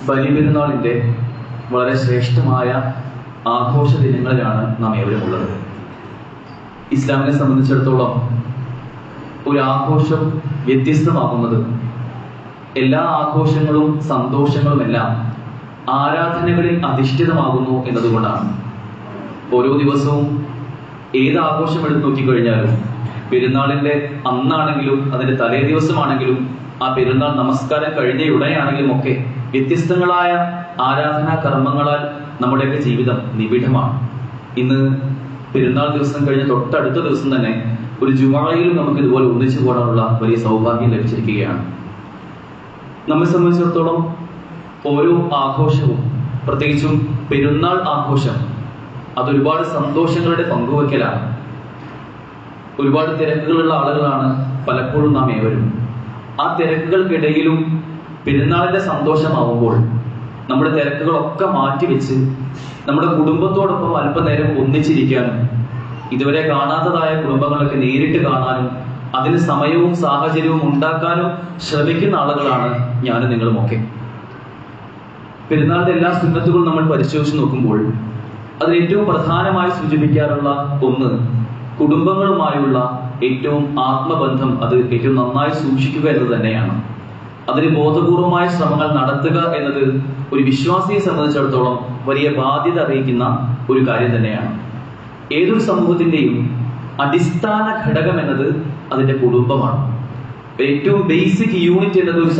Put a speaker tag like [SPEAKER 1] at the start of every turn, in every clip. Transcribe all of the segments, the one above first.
[SPEAKER 1] ബലിപെരുന്നാളിൻ്റെ വളരെ ശ്രേഷ്ഠമായ ആഘോഷ ദിനങ്ങളിലാണ് നാം ഏവരും ഉള്ളത്. ഇസ്ലാമിനെ സംബന്ധിച്ചിടത്തോളം ഒരു ആഘോഷം വ്യത്യസ്തമാകുന്നത് എല്ലാ ആഘോഷങ്ങളും സന്തോഷങ്ങളുമെല്ലാം ആരാധനകളിൽ അധിഷ്ഠിതമാകുന്നു എന്നതുകൊണ്ടാണ്. ഓരോ ദിവസവും ഏത് ആഘോഷം എടുത്തു നോക്കിക്കഴിഞ്ഞാലും പെരുന്നാളിൻ്റെ അന്നാണെങ്കിലും അതിൻ്റെ തലേ ദിവസമാണെങ്കിലും ആ പെരുന്നാൾ നമസ്കാരം കഴിഞ്ഞയുടനെയാണെങ്കിലും ഒക്കെ വ്യത്യസ്തങ്ങളായ ആരാധനാ കർമ്മങ്ങളാൽ നമ്മുടെയൊക്കെ ജീവിതം നിബിഡമാണ്. ഇന്ന് പെരുന്നാൾ ദിവസം കഴിഞ്ഞ് തൊട്ടടുത്ത ദിവസം തന്നെ ഒരു ജുമായിലും നമുക്ക് ഇതുപോലെ ഒന്നിച്ചു കൂടാനുള്ള വലിയ സൗഭാഗ്യം ലഭിച്ചിരിക്കുകയാണ്. നമ്മെ സംബന്ധിച്ചിടത്തോളം ഓരോ ആഘോഷവും, പ്രത്യേകിച്ചും പെരുന്നാൾ ആഘോഷം, അതൊരുപാട് സന്തോഷങ്ങളുടെ പങ്കുവയ്ക്കലാണ്. ഒരുപാട് തിരക്കുകളുള്ള ആളുകളാണ് പലപ്പോഴും നാം ഏവരും. ആ തിരക്കുകൾക്കിടയിലും പെരുന്നാളിന്റെ സന്തോഷമാവുമ്പോൾ നമ്മുടെ തിരക്കുകളൊക്കെ മാറ്റിവെച്ച് നമ്മുടെ കുടുംബത്തോടൊപ്പം അല്പനേരം ഒന്നിച്ചിരിക്കാനും ഇതുവരെ കാണാത്തതായ കുടുംബങ്ങളൊക്കെ നേരിട്ട് കാണാനും അതിന് സമയവും സാഹചര്യവും ഉണ്ടാക്കാനും ശ്രമിക്കുന്ന ആളുകളാണ് ഞാനും നിങ്ങളുമൊക്കെ. പെരുന്നാളിന്റെ എല്ലാ സുന്നത്തുകളും നമ്മൾ പരിശോധിച്ച് നോക്കുമ്പോൾ അതിൽ ഏറ്റവും പ്രധാനമായി സൂചിപ്പിക്കാറുള്ള ഒന്ന് കുടുംബങ്ങളുമായുള്ള ഏറ്റവും ആത്മബന്ധം, അത് ഏറ്റവും നന്നായി സൂക്ഷിക്കുക എന്നത് തന്നെയാണ്. അതിന് ബോധപൂർവമായ ശ്രമങ്ങൾ നടത്തുക എന്നത് ഒരു വിശ്വാസിയെ സംബന്ധിച്ചിടത്തോളം വലിയ ബാധ്യത അറിയിക്കുന്ന ഒരു കാര്യം തന്നെയാണ്. ഏതൊരു സമൂഹത്തിന്റെയും അടിസ്ഥാന ഘടകം എന്നത് അതിന്റെ കുടുംബമാണ്. ഏറ്റവും ബേസിക് യൂണിറ്റ് എന്നത് ഒരു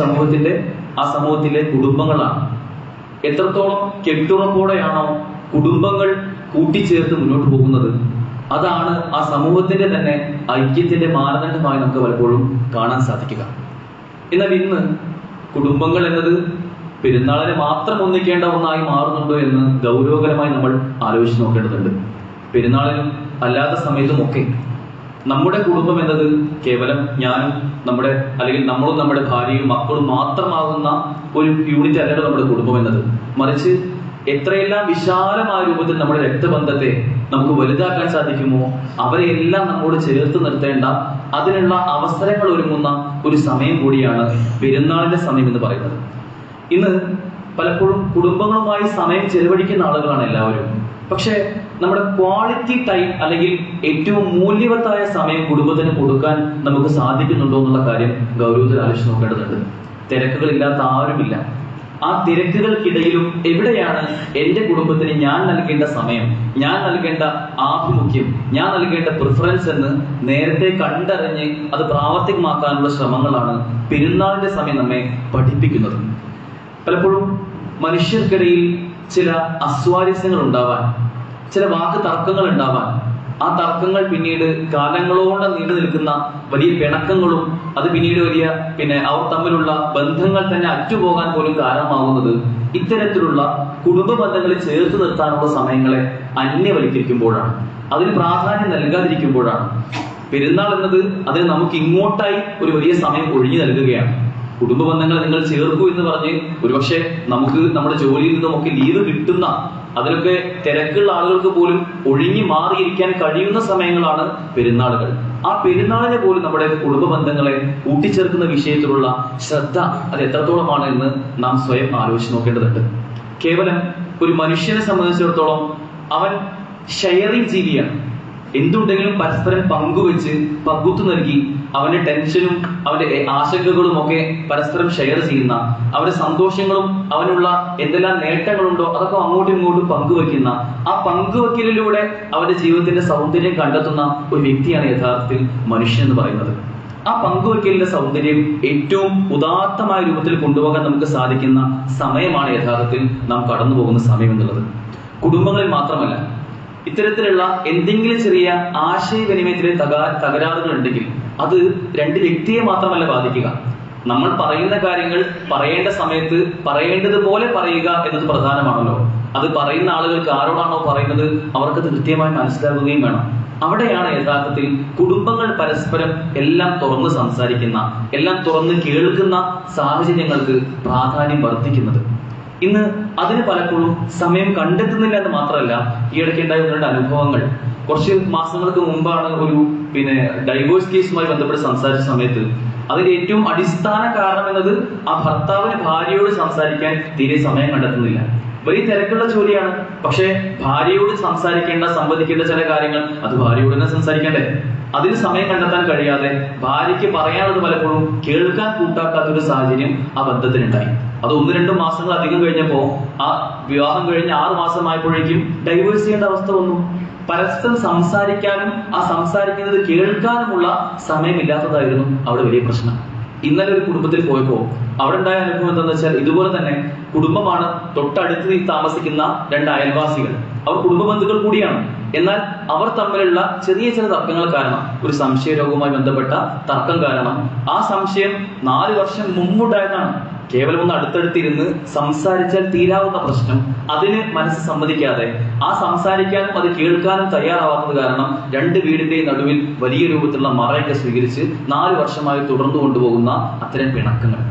[SPEAKER 1] സമൂഹത്തിലെ കുടുംബങ്ങളാണ്. എത്രത്തോളം കെട്ടുറപ്പോടെയാണോ കുടുംബങ്ങൾ കൂട്ടിച്ചേർത്ത് മുന്നോട്ട് പോകുന്നത്, അതാണ് ആ സമൂഹത്തിന്റെ തന്നെ ഐക്യത്തിന്റെ മാനദണ്ഡമായി നമുക്ക് പലപ്പോഴും കാണാൻ സാധിക്കുക. എന്നാൽ ഇന്ന് കുടുംബങ്ങൾ എന്നത് പെരുന്നാളിനെ മാത്രം ഒന്നിക്കേണ്ട ഒന്നായി മാറുന്നുണ്ടോ എന്ന് ഗൗരവകരമായി നമ്മൾ ആലോചിച്ച് നോക്കേണ്ടതുണ്ട്. പെരുന്നാളിനും അല്ലാത്ത സമയത്തുമൊക്കെ നമ്മുടെ കുടുംബം എന്നത് കേവലം ഞാനും നമ്മളും നമ്മുടെ ഭാര്യയും മക്കളും മാത്രമാകുന്ന ഒരു യൂണിറ്റ് അല്ലല്ലോ നമ്മുടെ കുടുംബം എന്നത്. മറിച്ച് എത്രയെല്ലാം വിശാലമായ രൂപത്തിൽ നമ്മുടെ രക്തബന്ധത്തെ നമുക്ക് വലുതാക്കാൻ സാധിക്കുമോ അവരെയെല്ലാം നമ്മോട് ചേർത്ത് നിർത്തേണ്ട, അതിനുള്ള അവസരങ്ങൾ ഒരുങ്ങുന്ന ഒരു സമയം കൂടിയാണ് പെരുന്നാളിന്റെ സമയം എന്ന് പറയുന്നത്. ഇന്ന് പലപ്പോഴും കുടുംബങ്ങളുമായി സമയം ചെലവഴിക്കുന്ന ആളുകളാണ് എല്ലാവരും. പക്ഷെ നമ്മുടെ ക്വാളിറ്റി ടൈം അല്ലെങ്കിൽ ഏറ്റവും മൂല്യവത്തായ സമയം കുടുംബത്തിന് കൊടുക്കാൻ നമുക്ക് സാധിക്കുന്നുണ്ടോ എന്നുള്ള കാര്യം ഗൗരവത്തിൽ ആലോചിച്ച് നോക്കേണ്ടതുണ്ട്. തിരക്കുകളില്ലാത്ത ആരുമില്ല. ആ തിരക്കുകൾക്കിടയിലും എവിടെയാണ് എൻ്റെ കുടുംബത്തിന് ഞാൻ നൽകേണ്ട സമയം, ഞാൻ നൽകേണ്ട ആഭിമുഖ്യം, ഞാൻ നൽകേണ്ട പ്രിഫറൻസ് എന്ന് നേരത്തെ കണ്ടറിഞ്ഞ് അത് പ്രാവർത്തികമാക്കാനുള്ള ശ്രമങ്ങളാണ് പെരുന്നാളിന്റെ സമയം നമ്മെ പഠിപ്പിക്കുന്നത്. പലപ്പോഴും മനുഷ്യർക്കിടയിൽ ചില അസ്വാരസ്യങ്ങൾ ഉണ്ടാവാൻ, ചില വാക്ക് തർക്കങ്ങൾ ഉണ്ടാവാൻ, ആ തർക്കങ്ങൾ പിന്നീട് കാലങ്ങളോളം നീണ്ടു നിൽക്കുന്ന വലിയ പിണക്കങ്ങളും അത് പിന്നീട് അവർ തമ്മിലുള്ള ബന്ധങ്ങൾ തന്നെ അറ്റുപോകാൻ പോലും കാരണമാകുന്നത് ഇത്തരത്തിലുള്ള കുടുംബ ബന്ധങ്ങളെ ചേർത്ത് നിർത്താനുള്ള സമയങ്ങളെ അന്യവൽക്കരിക്കുമ്പോഴാണ്, അതിന് പ്രാധാന്യം നൽകാതിരിക്കുമ്പോഴാണ്. പെരുന്നാൾ എന്നത് അതിന് നമുക്ക് ഇങ്ങോട്ടായി ഒരു വലിയ സമയം ഒഴിഞ്ഞു നൽകുകയാണ്. കുടുംബ ബന്ധങ്ങളെ നിങ്ങൾ ചേർക്കൂ എന്ന് പറഞ്ഞ് ഒരുപക്ഷെ നമുക്ക് നമ്മുടെ ജോലിയിൽ നിന്നുമൊക്കെ ലീവ് കിട്ടുന്ന, അതിലൊക്കെ തിരക്കുള്ള ആളുകൾക്ക് പോലും ഒഴിഞ്ഞു മാറിയിരിക്കാൻ കഴിയുന്ന സമയങ്ങളാണ് പെരുന്നാളുകൾ. ആ പെരുന്നാളിനെ പോലും നമ്മുടെ കുടുംബ ബന്ധങ്ങളെ കൂട്ടിച്ചേർക്കുന്ന വിഷയത്തിലുള്ള ശ്രദ്ധ അത് എത്രത്തോളമാണ് എന്ന് നാം സ്വയം ആലോചിച്ച് നോക്കേണ്ടതുണ്ട്. കേവലം ഒരു മനുഷ്യനെ സംബന്ധിച്ചിടത്തോളം അവൻ ഷെയറിംഗ് ജീവിയാണ്. എന്തുണ്ടെങ്കിലും പരസ്പരം പങ്കുവെച്ച് പകുത്തു നൽകി അവന്റെ ടെൻഷനും അവന്റെ ആശങ്കകളും ഒക്കെ പരസ്പരം ഷെയർ ചെയ്യുന്ന, അവന്റെ സന്തോഷങ്ങളും അവനുള്ള എന്തെല്ലാം നേട്ടങ്ങളുണ്ടോ അതൊക്കെ അങ്ങോട്ടും ഇങ്ങോട്ടും പങ്കുവെക്കുന്ന, ആ പങ്കുവെക്കലിലൂടെ അവന്റെ ജീവിതത്തിന്റെ സൗന്ദര്യം കണ്ടെത്തുന്ന ഒരു വ്യക്തിയാണ് യഥാർത്ഥത്തിൽ മനുഷ്യൻ എന്ന് പറയുന്നത്. ആ പങ്കുവെക്കലിന്റെ സൗന്ദര്യം ഏറ്റവും ഉദാത്തമായ രൂപത്തിൽ കൊണ്ടുപോകാൻ നമുക്ക് സാധിക്കുന്ന സമയമാണ് യഥാർത്ഥത്തിൽ നാം കടന്നു പോകുന്ന സമയം എന്നുള്ളത്. കുടുംബങ്ങളിൽ മാത്രമല്ല, ഇത്തരത്തിലുള്ള എന്തെങ്കിലും ചെറിയ ആശയവിനിമയത്തിലെ തകരാറുകൾ ഉണ്ടെങ്കിൽ അത് രണ്ട് വ്യക്തിയെ മാത്രമല്ല ബാധിക്കുക. നമ്മൾ പറയുന്ന കാര്യങ്ങൾ പറയേണ്ട സമയത്ത് പറയേണ്ടതുപോലെ പറയുക എന്നത് പ്രധാനമാണല്ലോ. അത് പറയുന്ന ആളുകൾക്ക് ആരോടാണോ പറയുന്നത് അവർക്കത് കൃത്യമായി മനസ്സിലാക്കുകയും വേണം. അവിടെയാണ് യഥാർത്ഥത്തിൽ കുടുംബങ്ങൾ പരസ്പരം എല്ലാം തുറന്ന് സംസാരിക്കുന്ന, എല്ലാം തുറന്ന് കേൾക്കുന്ന സാഹചര്യങ്ങൾക്ക് പ്രാധാന്യം വർദ്ധിക്കുന്നത്. ഇന്ന് അതിന് പലപ്പോഴും സമയം കണ്ടെത്തുന്നില്ല എന്ന് മാത്രമല്ല, ഈയിടയ്ക്ക് ഉണ്ടായിരുന്ന അനുഭവങ്ങൾ, കുറച്ച് മാസങ്ങൾക്ക് മുമ്പാണ് ഒരു ഡൈവോഴ്സ് കേസുമായി ബന്ധപ്പെട്ട് സംസാരിച്ച സമയത്ത് അതിന്റെ ഏറ്റവും അടിസ്ഥാന കാരണം എന്നത് ആ ഭർത്താവിന് ഭാര്യയോട് സംസാരിക്കാൻ തീരെ സമയം കണ്ടെത്തുന്നില്ല. വലിയ തിരക്കുള്ള ജോലിയാണ്, പക്ഷെ ഭാര്യയോട് സംസാരിക്കേണ്ട, സംവദിക്കേണ്ട ചില കാര്യങ്ങൾ അത് ഭാര്യയോട് തന്നെ സംസാരിക്കണ്ടേ? അതിന് സമയം കണ്ടെത്താൻ കഴിയാതെ ഭാര്യയ്ക്ക് പറയാനുള്ളത് പലപ്പോഴും കേൾക്കാൻ കൂട്ടാക്കാത്തൊരു സാഹചര്യം ആ ബന്ധത്തിനുണ്ടായി. അത് 1-2 മാസങ്ങൾ അധികം കഴിഞ്ഞപ്പോ, ആ വിവാഹം കഴിഞ്ഞ് 6 മാസമായപ്പോഴേക്കും ഡൈവേഴ്സ് ചെയ്യേണ്ട അവസ്ഥ വന്നു. പരസ്പരം സംസാരിക്കാനും ആ സംസാരിക്കുന്നത് കേൾക്കാനുമുള്ള സമയമില്ലാത്തതായിരുന്നു അവിടെ വലിയ പ്രശ്നം. ഇന്നലെ ഒരു കുടുംബത്തിൽ പോയപ്പോ അവിടെ ഉണ്ടായ അനുഭവം എന്താണെന്ന് വെച്ചാൽ, ഇതുപോലെ തന്നെ കുടുംബമാണ്, തൊട്ടടുത്ത് താമസിക്കുന്ന 2 അയൽവാസികൾ. അവർ കുടുംബ ബന്ധുക്കൾ കൂടിയാണ്. എന്നാൽ അവർ തമ്മിലുള്ള ചെറിയ ചില തർക്കങ്ങൾ കാരണം, ഒരു സംശയരോഗവുമായി ബന്ധപ്പെട്ട തർക്കം കാരണം, ആ സംശയം 4 വർഷം മുമ്പുണ്ടായതാണ്. കേവലം ഒന്ന് അടുത്തടുത്തിരുന്ന് സംസാരിച്ചാൽ തീരാവുന്ന പ്രശ്നം, അതിന് മനസ്സ് സമ്മതിക്കാതെ, ആ സംസാരിക്കാനും അത് കേൾക്കാനും തയ്യാറാവാത്തത് കാരണം 2 വീടിന്റെയും നടുവിൽ വലിയ രൂപത്തിലുള്ള മറയൊക്കെ സ്വീകരിച്ച് 4 വർഷമായി തുടർന്നു കൊണ്ടുപോകുന്ന അത്തരം പിണക്കങ്ങൾ.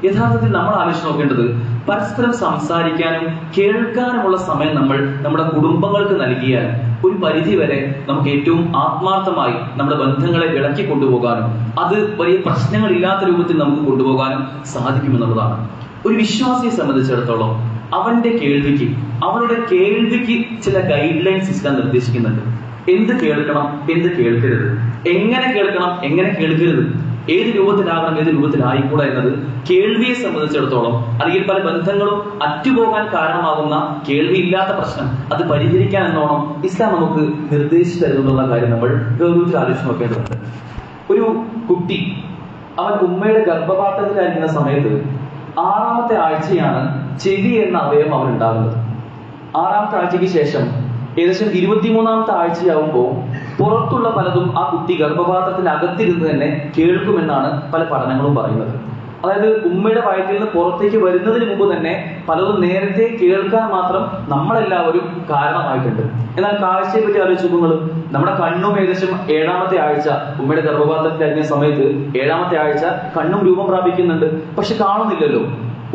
[SPEAKER 1] യഥാർത്ഥത്തിൽ നമ്മൾ ആലോചിച്ച് നോക്കേണ്ടത്, പരസ്പരം സംസാരിക്കാനും കേൾക്കാനുമുള്ള സമയം നമ്മൾ നമ്മുടെ കുടുംബങ്ങൾക്ക് നൽകിയാൽ ഒരു പരിധി വരെ നമുക്ക് ഏറ്റവും ആത്മാർത്ഥമായി നമ്മുടെ ബന്ധങ്ങളെ വിളക്കി കൊണ്ടുപോകാനും അത് വലിയ പ്രശ്നങ്ങളില്ലാത്ത രൂപത്തിൽ നമുക്ക് കൊണ്ടുപോകാനും സാധിക്കുമെന്നുള്ളതാണ്. ഒരു വിശ്വാസിയെ സംബന്ധിച്ചിടത്തോളം അവന്റെ കേൾവിക്ക്, അവരുടെ കേൾവിക്ക് ചില ഗൈഡ് ലൈൻസ് ഇസ്ലാം നിർദ്ദേശിക്കുന്നുണ്ട്. എന്ത് കേൾക്കണം, എന്ത് കേൾക്കരുത്, എങ്ങനെ കേൾക്കണം, എങ്ങനെ കേൾക്കരുത്, ഏത് രൂപത്തിലാകണം, ഏത് രൂപത്തിലായിക്കൂടാ എന്നത് കേൾവിയെ സംബന്ധിച്ചിടത്തോളം, അല്ലെങ്കിൽ പല ബന്ധങ്ങളും അറ്റുപോകാൻ കാരണമാകുന്ന കേൾവിയില്ലാത്ത പ്രശ്നം അത് പരിഹരിക്കാൻ എന്നോണം ഇസ്ലാം നമുക്ക് നിർദ്ദേശിച്ചു തരുന്നുള്ള കാര്യം നമ്മൾ ഗൗരവത്തിൽ ആലോചിച്ച് നോക്കേണ്ടതുണ്ട്. ഒരു കുട്ടി അവൻ ഉമ്മയുടെ ഗർഭപാത്രത്തിലായിരിക്കുന്ന സമയത്ത് 6ാമത്തെ ആഴ്ചയാണ് ചെവി എന്ന അവയവം അവനുണ്ടാകുന്നത്. 6ാമത്തെ ആഴ്ചയ്ക്ക് ശേഷം ഏകദേശം 23ാമത്തെ ആഴ്ചയാവുമ്പോൾ പുറത്തുള്ള പലതും ആ കുട്ടി ഗർഭപാത്രത്തിനകത്തിരുന്ന് തന്നെ കേൾക്കുമെന്നാണ് പല പഠനങ്ങളും പറയുന്നത്. അതായത് ഉമ്മയുടെ വയറ്റിൽ നിന്ന് പുറത്തേക്ക് വരുന്നതിന് മുമ്പ് തന്നെ പലതും നേരത്തെ കേൾക്കാൻ മാത്രം നമ്മളെല്ലാവരും കാരണമായിട്ടുണ്ട്. എന്നാൽ കാഴ്ചയെ പറ്റി ആലോചിക്കുമ്പോൾ നമ്മുടെ കണ്ണും ഏകദേശം 7ാമത്തെ ആഴ്ച, ഉമ്മയുടെ ഗർഭപാത്രത്തിലായിരുന്ന സമയത്ത് 7ാമത്തെ ആഴ്ച കണ്ണും രൂപം പ്രാപിക്കുന്നുണ്ട്, പക്ഷെ കാണുന്നില്ലല്ലോ.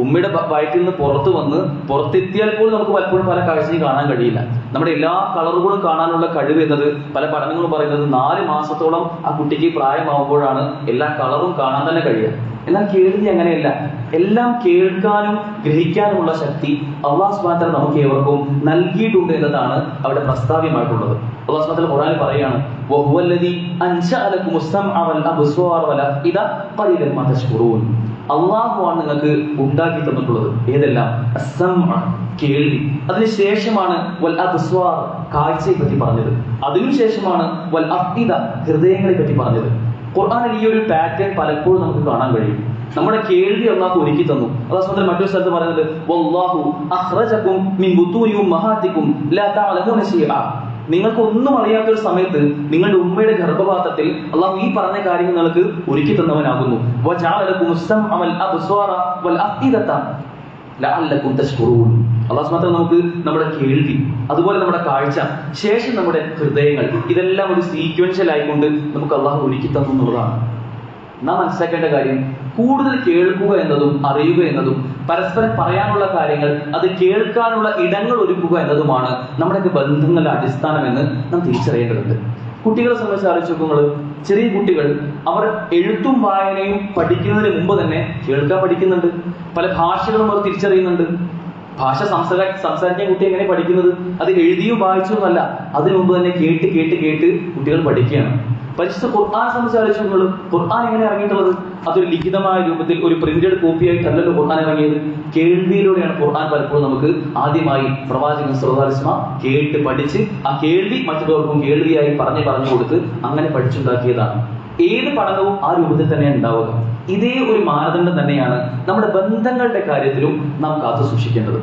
[SPEAKER 1] ഉമ്മയുടെ വയറ്റിൽ നിന്ന് പുറത്തു വന്ന് പുറത്തെത്തിയാൽ പോലും നമുക്ക് പലപ്പോഴും പല കാഴ്ചയും കാണാൻ കഴിയില്ല. നമ്മുടെ എല്ലാ കളറുകളും കാണാനുള്ള കഴിവ് എന്നത് പല പഠനങ്ങളും പറയുന്നത് 4 മാസത്തോളം ആ കുട്ടിക്ക് പ്രായമാവുമ്പോഴാണ് എല്ലാ കളറും കാണാൻ തന്നെ കഴിയുക. എന്നാൽ കേൾവി അങ്ങനെയല്ല. എല്ലാം കേൾക്കാനും ഗ്രഹിക്കാനുമുള്ള ശക്തി അല്ലാഹു സുബ്ഹാനഹു വ തആല നമുക്ക് ഏവർക്കും നൽകിയിട്ടുണ്ട് എന്നതാണ് അവിടെ പ്രസ്താവ്യമായിട്ടുള്ളത്. അല്ലാഹു സുബ്ഹാനഹു വ തആല ഖുർആനിൽ പറയാണ്, വഹുവല്ലദീ അൻശഅ ലക്കുമുസ് സമഅ വൽ അബ്സ്വാറ വൽ അഫ്ഇദ ഖലീലൻ മാ തശ്കുറൂൻ. അള്ളാഹുവാണ് നിങ്ങൾക്ക് ഉണ്ടാക്കി തന്നിട്ടുള്ളത്. ഏതെല്ലാം? അസ്സംഅ, കേൾവി. അതിനുശേഷമാണ് വൽ അബ്സ്വാർ, കാഴ്ചയെ പറ്റി പറഞ്ഞത്. അതിനുശേഷമാണ് വൽ അഫ്ഇദ, ഹൃദയങ്ങളെ പറ്റി പറഞ്ഞത്. ഖുർആനിൽ ഈ ഒരു പാറ്റേൺ പലപ്പോഴും നമുക്ക് കാണാൻ കഴിയും. നമ്മുടെ കേൾവി അല്ലാഹു ഒരുക്കി തന്നു. അല്ലാഹു മറ്റൊരു സ്ഥലത്ത് പറയുന്നത്, വല്ലാഹു അഖ്റജകും മിൻ ബുതൂനി ഉമ്മഹാതികും ലാ തഅലമൂന ശൈഅ. നിങ്ങൾക്ക് ഒന്നും അറിയാത്തൊരു സമയത്ത് നിങ്ങളുടെ ഉമ്മയുടെ ഗർഭപാത്രത്തിൽ അല്ലാഹു ഈ പറഞ്ഞ കാര്യങ്ങൾ നിങ്ങൾക്ക് ഒരുക്കി തന്നവനാകുന്നു. വജഅല ലക്കുമുസ് സമഅ വൽ അബ്സ്വാറ വൽ അഫ്ഇദത ലഅല്ലകും തശ്കുറൂൻ. അല്ലാഹു സുബ്ഹാനഹു വ തആല നമുക്ക് നമ്മുടെ കേൾവി, അതുപോലെ നമ്മുടെ കാഴ്ച, ശേഷം നമ്മുടെ ഹൃദയങ്ങൾ, ഇതെല്ലാം ഒരു സീക്വൻഷ്യൽ ആയിക്കൊണ്ട് നമുക്ക് അല്ലാഹു ഒരുക്കി തന്നു എന്നുള്ളതാണ്. നാം മനസ്സിലാക്കേണ്ട കാര്യം, കൂടുതൽ കേൾക്കുക എന്നതും അറിയുക എന്നതും പരസ്പരം പറയാനുള്ള കാര്യങ്ങൾ അത് കേൾക്കാനുള്ള ഇടങ്ങൾ ഒരുക്കുക എന്നതുമാണ് നമ്മുടെയൊക്കെ ബന്ധങ്ങളുടെ അടിസ്ഥാനം എന്ന് നാം തിരിച്ചറിയേണ്ടതുണ്ട്. കുട്ടികളെ സംബന്ധിച്ച് ആലോചിക്കുമ്പോൾ, ചെറിയ കുട്ടികൾ അവർ എഴുത്തും വായനയും പഠിക്കുന്നതിന് മുമ്പ് തന്നെ കേൾക്കാൻ പഠിക്കുന്നുണ്ട്. പല ഭാഷകളും അവർ തിരിച്ചറിയുന്നുണ്ട്. ഭാഷ സംസാരിക്കാൻ കുട്ടി എങ്ങനെ പഠിക്കുന്നത്? അത് എഴുതിയും വായിച്ചും അല്ല, അതിനു മുമ്പ് തന്നെ കേട്ട് കേട്ട് കേട്ട് കുട്ടികൾ പഠിക്കുകയാണ്. പരിശുദ്ധ ഖുർആൻ സംബന്ധിച്ച് ആലോചിക്കുമ്പോൾ, ഖുർആൻ എങ്ങനെ ഇറങ്ങിയിട്ടുള്ളത്? അതൊരു ലിഖിതമായ രൂപത്തിൽ ഒരു പ്രിന്റഡ് കോപ്പി ആയിട്ടല്ലല്ലോ ഖുർആൻ ഇറങ്ങിയത്. കേൾവിയിലൂടെയാണ് ഖുർആൻ പലപ്പോഴും നമുക്ക് ആദ്യമായി പ്രവാചകൻ സല്ലല്ലാഹു അലൈഹി വസല്ലം കേട്ട് പഠിച്ച് ആ കേൾവി മറ്റുള്ളവർക്കും കേൾവിയായി പറഞ്ഞു കൊടുത്ത് അങ്ങനെ പഠിച്ചുണ്ടാക്കിയതാണ്. ഏത് പഠനവും ആ രൂപത്തിൽ തന്നെയാണ് ഉണ്ടാവുക. ഇതേ ഒരു മാനദണ്ഡം തന്നെയാണ് നമ്മുടെ ബന്ധങ്ങളുടെ കാര്യത്തിലും നാം കാത്തു സൂക്ഷിക്കേണ്ടത്.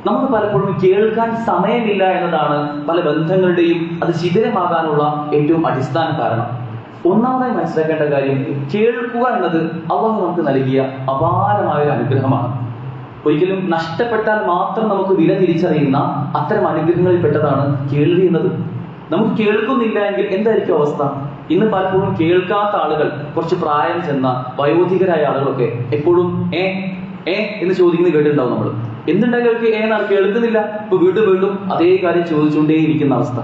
[SPEAKER 1] നമുക്ക് പലപ്പോഴും കേൾക്കാൻ സമയമില്ല എന്നതാണ് പല ബന്ധങ്ങളുടെയും അത് ശിഥിലമാകാനുള്ള ഏറ്റവും അടിസ്ഥാന കാരണം. ഒന്നാമതായി മനസ്സിലാക്കേണ്ട കാര്യം, കേൾക്കുക എന്നത് അല്ലാഹു നമുക്ക് നൽകിയ അപാരമായ ഒരു അനുഗ്രഹമാണ്. ഒരിക്കലും നഷ്ടപ്പെട്ടാൽ മാത്രം നമുക്ക് വില തിരിച്ചറിയുന്ന അത്തരം അനുഗ്രഹങ്ങളിൽ പെട്ടതാണ് കേൾവി എന്നത്. നമുക്ക് കേൾക്കുന്നില്ല എങ്കിൽ എന്തായിരിക്കും അവസ്ഥ? ഇന്ന് പലപ്പോഴും കേൾക്കാത്ത ആളുകൾ, കുറച്ച് പ്രായം ചെന്ന വയോധികരായ ആളുകളൊക്കെ എപ്പോഴും എന്ന് ചോദിക്കുന്നത് കേട്ടിട്ടുണ്ടാവും നമ്മൾ. എന്തുണ്ടായാലും അവർക്ക് എന്നാണ് കേൾക്കുന്നില്ല. ഇപ്പൊ വീണ്ടും അതേ കാര്യം ചോദിച്ചുകൊണ്ടേയിരിക്കുന്ന അവസ്ഥ.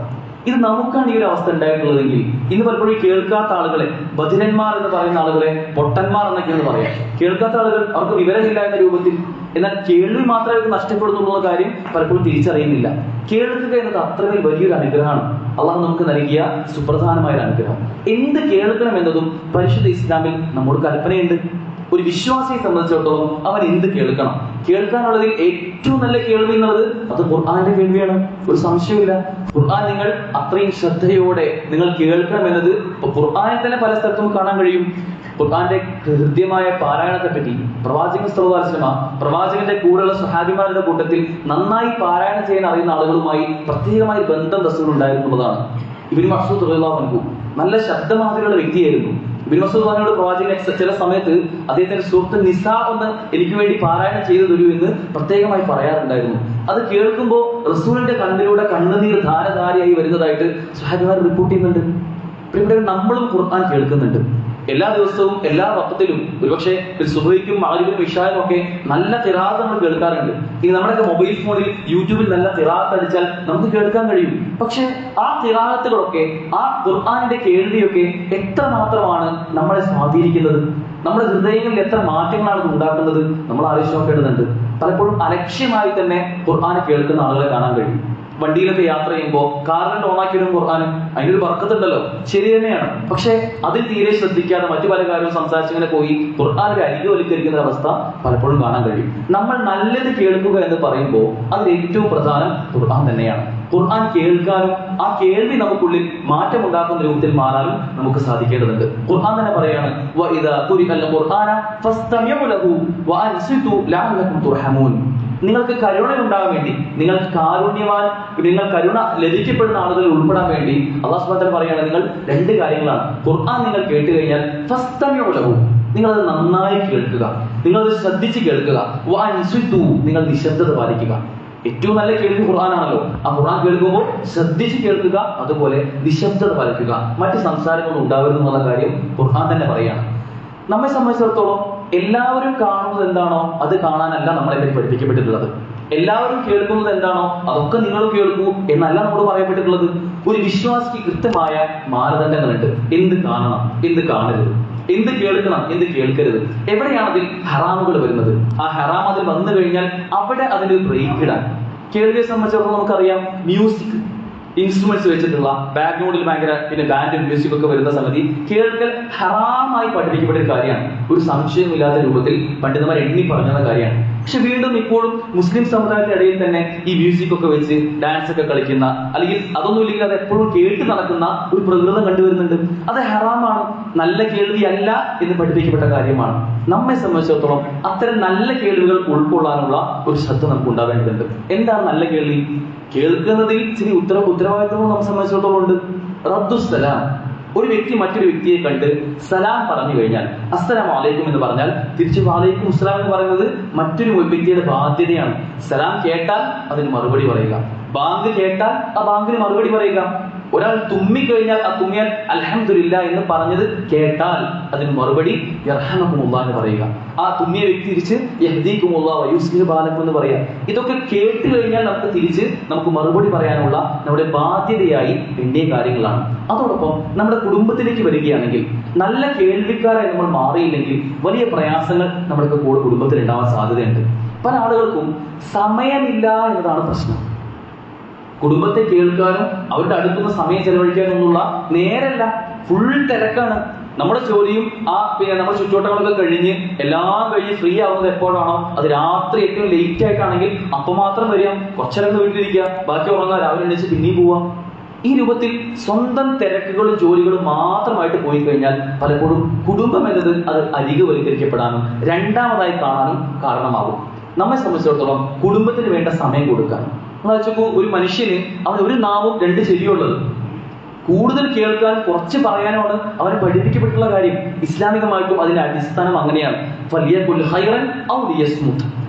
[SPEAKER 1] ഇത് നമുക്കാണ് ഈ ഒരു അവസ്ഥ ഉണ്ടായിട്ടുള്ളതെങ്കിൽ ഇന്ന് പലപ്പോഴും കേൾക്കാത്ത ആളുകളെ ബധിരന്മാർ എന്ന് പറയുന്ന ആളുകളെ പൊട്ടന്മാർ എന്നൊക്കെയാണ് പറയാം. കേൾക്കാത്ത ആളുകൾ അവർക്ക് വിവരമില്ല എന്ന രൂപത്തിൽ, എന്നാൽ കേൾവി മാത്രമേ അവർക്ക് നഷ്ടപ്പെടുന്നുള്ളൂ എന്ന കാര്യം പലപ്പോഴും തിരിച്ചറിയുന്നില്ല. കേൾക്കുക എന്നത് അത്രമേൽ വലിയൊരു അനുഗ്രഹമാണ്. അള്ളാഹു നമുക്ക് നൽകിയ സുപ്രധാനമായ ഒരു അനുഗ്രഹം. എന്ത് കേൾക്കണം എന്നതും പരിശുദ്ധ ഇസ്ലാമിൽ നമ്മോട് കൽപ്പനയുണ്ട്. ഒരു വിശ്വാസിയെ സംബന്ധിച്ചിടത്തോളം അവൻ എന്ത് കേൾക്കണം? കേൾക്കാനുള്ളതിൽ ഏറ്റവും നല്ല കേൾവി എന്നുള്ളത് അത് ഖുർആന്റെ കേൾവിയാണ്, ഒരു സംശയമില്ല. ഖുർആൻ നിങ്ങൾ അത്രയും ശ്രദ്ധയോടെ നിങ്ങൾ കേൾക്കണം എന്നത് ഇപ്പൊ ഖുർആനിൽ തന്നെ പല സ്ഥലത്തും കാണാൻ കഴിയും. ഖുർആന്റെ ഹൃദ്യമായ പാരായണത്തെ പറ്റി പ്രവാചകൻ സല്ലല്ലാഹു അലൈഹി വസല്ലം പ്രവാചകന്റെ കൂടെയുള്ള സ്വഹാബിമാരുടെ കൂട്ടത്തിൽ നന്നായി പാരായണം ചെയ്യാൻ അറിയുന്ന ആളുകളുമായി പ്രത്യേകമായി ബന്ധം റസൂൽ ഉണ്ടായിരുന്നുള്ളതാണ്. ഇബ്നു മസ്ഊദ് റളിയല്ലാഹു അൻഹു നല്ല ശബ്ദമാതിരിയുള്ള വ്യക്തിയായിരുന്നു. ഇബ്നു മസ്ഊദ് പറഞ്ഞോട് പ്രവാചകൻ ചില സമയത്ത് അദ്ദേഹത്തിന്റെ സൂറത്ത് നിസാ ഒന്ന് എനിക്ക് വേണ്ടി പാരായണം ചെയ്തു തരൂ എന്ന് പ്രത്യേകമായി പറയാറുണ്ടായിരുന്നു. അത് കേൾക്കുമ്പോൾ റസൂലിന്റെ കണ്ണിലൂടെ കണ്ണുനീർ ധാരധാരയായി വരുന്നതായിട്ട് സ്വഹാബിമാർ റിപ്പോർട്ട് ചെയ്യുന്നുണ്ട്. ഇവിടെ നമ്മളും ഖുർആൻ കേൾക്കുന്നുണ്ട്. എല്ലാ ദിവസവും എല്ലാ വക്തത്തിലും ഒരുപക്ഷെ സുബഹിക്കും മഗ്‌രിബിനും ഇശാനും ഒക്കെ നല്ല ഖിറാഅത്ത് നമ്മൾ കേൾക്കാറുണ്ട്. ഇനി നമ്മുടെയൊക്കെ മൊബൈൽ ഫോണിൽ യൂട്യൂബിൽ നല്ല ഖിറാഅത്ത് അടിച്ചാൽ നമുക്ക് കേൾക്കാൻ കഴിയും. പക്ഷെ ആ ഖിറാഅത്തുകളൊക്കെ, ആ ഖുർആനിന്റെ കേൾവിയൊക്കെ എത്ര മാത്രമാണ് നമ്മളെ സ്വാധീനിക്കുന്നത്? നമ്മുടെ ഹൃദയങ്ങളിൽ എത്ര മാറ്റങ്ങളാണ് ഇത് ഉണ്ടാക്കുന്നത്? നമ്മൾ ആലോചിച്ച് നോക്കേണ്ടതുണ്ട്. പലപ്പോഴും അലക്ഷ്യമായി തന്നെ ഖുർആൻ കേൾക്കുന്ന ആളുകളെ കാണാൻ കഴിയും. വണ്ടിയിലൊക്കെ യാത്ര ചെയ്യുമ്പോൾ കാറിൽ ഓണാക്കിയിടും ഖുർആനും, അതിനൊരു ബർക്കത്തുണ്ടല്ലോ, ശരി തന്നെയാണ്. പക്ഷെ അതിൽ തീരെ ശ്രദ്ധിക്കാതെ മറ്റു പല കാര്യവും സംസാരിച്ചിങ്ങനെ പോയി ഖുർആനിൽ അരികുവൽക്കരിക്കുന്ന അവസ്ഥ പലപ്പോഴും കാണാൻ കഴിയും. നമ്മൾ നല്ലത് കേൾക്കുക എന്ന് പറയുമ്പോൾ അതിൽ ഏറ്റവും പ്രധാനം ഖുർആൻ തന്നെയാണ്. ഖുർആൻ കേൾക്കാനും ആ കേൾവി നമുക്കുള്ളിൽ മാറ്റം ഉണ്ടാക്കുന്ന രൂപത്തിൽ മാറാനും നമുക്ക് സാധിക്കേണ്ടതുണ്ട്. ഖുർആൻ തന്നെ പറയാണ്, വഇദാ ഖുരിഅൽ ഖുർആന ഫസ്തമിഉ ലഹു വഅൻസിതു ലഅല്ലകും തുർഹമൂൻ. നിങ്ങൾക്ക് കരുണ ഉണ്ടാകാൻ വേണ്ടി, നിങ്ങൾ കരുണ ലഭിക്കപ്പെടുന്ന ആളുകളിൽ ഉൾപ്പെടാൻ വേണ്ടി അല്ലാഹു സുബ്ഹാനഹു വ തആല പറയാണ്, നിങ്ങൾ രണ്ട് കാര്യങ്ങളാണ്. ഖുർആൻ നിങ്ങൾ കേട്ട് കഴിഞ്ഞാൽ ഫസ്തമിഉ ലഹു, നിങ്ങളത് നന്നായി കേൾക്കുക, നിങ്ങളത് ശ്രദ്ധിച്ച് കേൾക്കുക. വഅൻസിതു, നിങ്ങൾ നിശബ്ദത പാലിക്കുക. ഏറ്റവും നല്ല കേൾവി ഖുർആനാണല്ലോ. ആ ഖുർആൻ കേൾക്കുമ്പോൾ ശ്രദ്ധിച്ച് കേൾക്കുക, അതുപോലെ നിശബ്ദത പാലിക്കുക. മറ്റ് സംസാരങ്ങളൊന്നും ഉണ്ടാവരുതെന്നുള്ള കാര്യം ഖുർആൻ തന്നെ പറയാണ്. നമ്മെ സംബന്ധിച്ചിടത്തോളം എല്ലാവരും കാണുന്നത് എന്താണോ അത് കാണാനല്ല നമ്മളെ പറ്റി പഠിപ്പിക്കപ്പെട്ടിട്ടുള്ളത്. എല്ലാവരും കേൾക്കുന്നത് എന്താണോ അതൊക്കെ നിങ്ങൾ കേൾക്കൂ എന്നല്ല നമ്മോട് പറയപ്പെട്ടിട്ടുള്ളത്. ഒരു വിശ്വാസിക്ക് കൃത്യമായ മാനദണ്ഡങ്ങളുണ്ട്. എന്ത് കാണണം, എന്ത് കാണരുത്, എന്ത് കേൾക്കണം, എന്ത് കേൾക്കരുത്, എവിടെയാണ് അതിൽ ഹറാമുകൾ വരുന്നത്. ആ ഹറാം അതിൽ വന്നു കഴിഞ്ഞാൽ അവിടെ അതിന് ബ്രേക്ക് ഇടാൻ. കേൾവിയെ സംബന്ധിച്ചിടത്തോളം നമുക്കറിയാം, മ്യൂസിക് ഇൻസ്ട്രുമെന്റ്സ് വെച്ചിട്ടുള്ള ബാക്ക്ഗ്രൗണ്ടിൽ ഭയങ്കര ബാൻഡ് മ്യൂസിക് ഒക്കെ വരുന്ന സംഗതി കേൾക്കൽ ഹറാമായി പഠിപ്പിക്കപ്പെട്ട ഒരു കാര്യമാണ്. ഒരു സംശയമില്ലാത്ത രൂപത്തിൽ പണ്ഡിതന്മാർ എണ്ണി പറഞ്ഞുന്ന കാര്യമാണ്. പക്ഷെ വീണ്ടും ഇപ്പോഴും മുസ്ലിം സമുദായത്തിനിടയിൽ തന്നെ ഈ മ്യൂസിക് ഒക്കെ വെച്ച് ഡാൻസ് ഒക്കെ കളിക്കുന്ന, അല്ലെങ്കിൽ അതൊന്നും ഇല്ലെങ്കിൽ അത് എപ്പോഴും കേട്ട് നടക്കുന്ന ഒരു പ്രകൃതം കണ്ടുവരുന്നുണ്ട്. അത് ഹറാമാണ്, നല്ല കേൾവിയല്ല എന്ന് പഠിപ്പിക്കപ്പെട്ട കാര്യമാണ്. നമ്മെ സംബന്ധിച്ചിടത്തോളം അത്തരം നല്ല കേൾവികൾ ഉൾക്കൊള്ളാനുള്ള ഒരു ശ്രദ്ധ നമുക്ക് ഉണ്ടാവേണ്ടതുണ്ട്. എന്താണ് നല്ല കേൾവി? കേൾക്കുന്നതിൽ ചില ഉത്തരവാദിത്വങ്ങൾ നമ്മെ സംബന്ധിച്ചിടത്തോളം ഉണ്ട്. റദ്ദുസ്സലാം, ഒരു വ്യക്തി മറ്റൊരു വ്യക്തിയെ കണ്ട് സലാം പറഞ്ഞു കഴിഞ്ഞാൽ അസ്സലാമു അലൈക്കും എന്ന് പറഞ്ഞാൽ തിരിച്ചു വഅലൈക്കും അസ്സലാം എന്ന് പറയുന്നത് മറ്റൊരു വ്യക്തിയുടെ ബാധ്യതയാണ്. സലാം കേട്ടാൽ അതിന് മറുപടി പറയുക, ബാങ്ക് കേട്ടാൽ ആ ബാങ്കിന് മറുപടി പറയുക. ഒരാൾ തുമ്മിക്കഴിഞ്ഞാൽ ആ തുമ്മിയാൽ അൽഹംദുലില്ലാ എന്ന് പറഞ്ഞത് കേട്ടാൽ അതിന് മറുപടി യർഹമകുമുല്ലാഹ് എന്ന് പറയുക. ആ തുമ്മിയ വ്യക്തി തിരിച്ച് യഹ്ദീകുമുല്ലാഹ് വയുസ്ലിഹു ബാലക്കും എന്ന് പറയുക. ഇതൊക്കെ കേട്ട് കഴിഞ്ഞാൽ നമുക്ക് മറുപടി പറയാനുള്ള നമ്മുടെ ബാധ്യതയായി എണ്ണിയ കാര്യങ്ങളാണ്. അതോടൊപ്പം നമ്മുടെ കുടുംബത്തിലേക്ക് വരികയാണെങ്കിൽ നല്ല കേൾവിക്കാരായി നമ്മൾ മാറിയില്ലെങ്കിൽ വലിയ പ്രയാസങ്ങൾ നമ്മുടെ കുടുംബത്തിൽ ഉണ്ടാവാൻ സാധ്യതയുണ്ട്. പല ആളുകൾക്കും സമയമില്ല എന്നതാണ് പ്രശ്നം. കുടുംബത്തെ കേൾക്കാനും അവരുടെ അടുത്തുനിന്ന് സമയം ചെലവഴിക്കാനും ഒന്നുള്ള നേരല്ല, ഫുൾ തിരക്കാണ്. നമ്മുടെ ജോലിയും നമ്മുടെ ചുറ്റുവട്ടങ്ങളൊക്കെ കഴിഞ്ഞ് എല്ലാം കഴിഞ്ഞ് ഫ്രീ ആവുന്നത് എപ്പോഴാണോ അത് രാത്രി ഏറ്റവും ലേറ്റ് ആയിട്ടാണെങ്കിൽ അപ്പം മാത്രം വരിക, കുറച്ചേരം വീട്ടിലിരിക്കുക, ബാക്കി ഉറങ്ങാൻ, രാവിലെ എണീച്ച് പിന്നെയും പോവാം. ഈ രൂപത്തിൽ സ്വന്തം തിരക്കുകളും ജോലികളും മാത്രമായിട്ട് പോയി കഴിഞ്ഞാൽ പലപ്പോഴും കുടുംബം എന്നത് അത് അരികുവൽക്കരിക്കപ്പെടാനും രണ്ടാമതായി കാണാനും കാരണമാകും. നമ്മെ സംബന്ധിച്ചിടത്തോളം കുടുംബത്തിന് വേണ്ട സമയം കൊടുക്കാൻ. ഒരു മനുഷ്യന് അവൻ ഒരു നാവും രണ്ട് ചെവിയുള്ളത്, കൂടുതൽ കേൾക്കാൻ കുറച്ച് പറയാനാണ് അവനെ പഠിപ്പിക്കപ്പെട്ടുള്ള കാര്യം. ഇസ്ലാമികമായിട്ടും അതിന്റെ അടിസ്ഥാനം അങ്ങനെയാണ്. ഫലിയഖുൽ ഖൈറൻ ഔ ലിയസ്മുത്,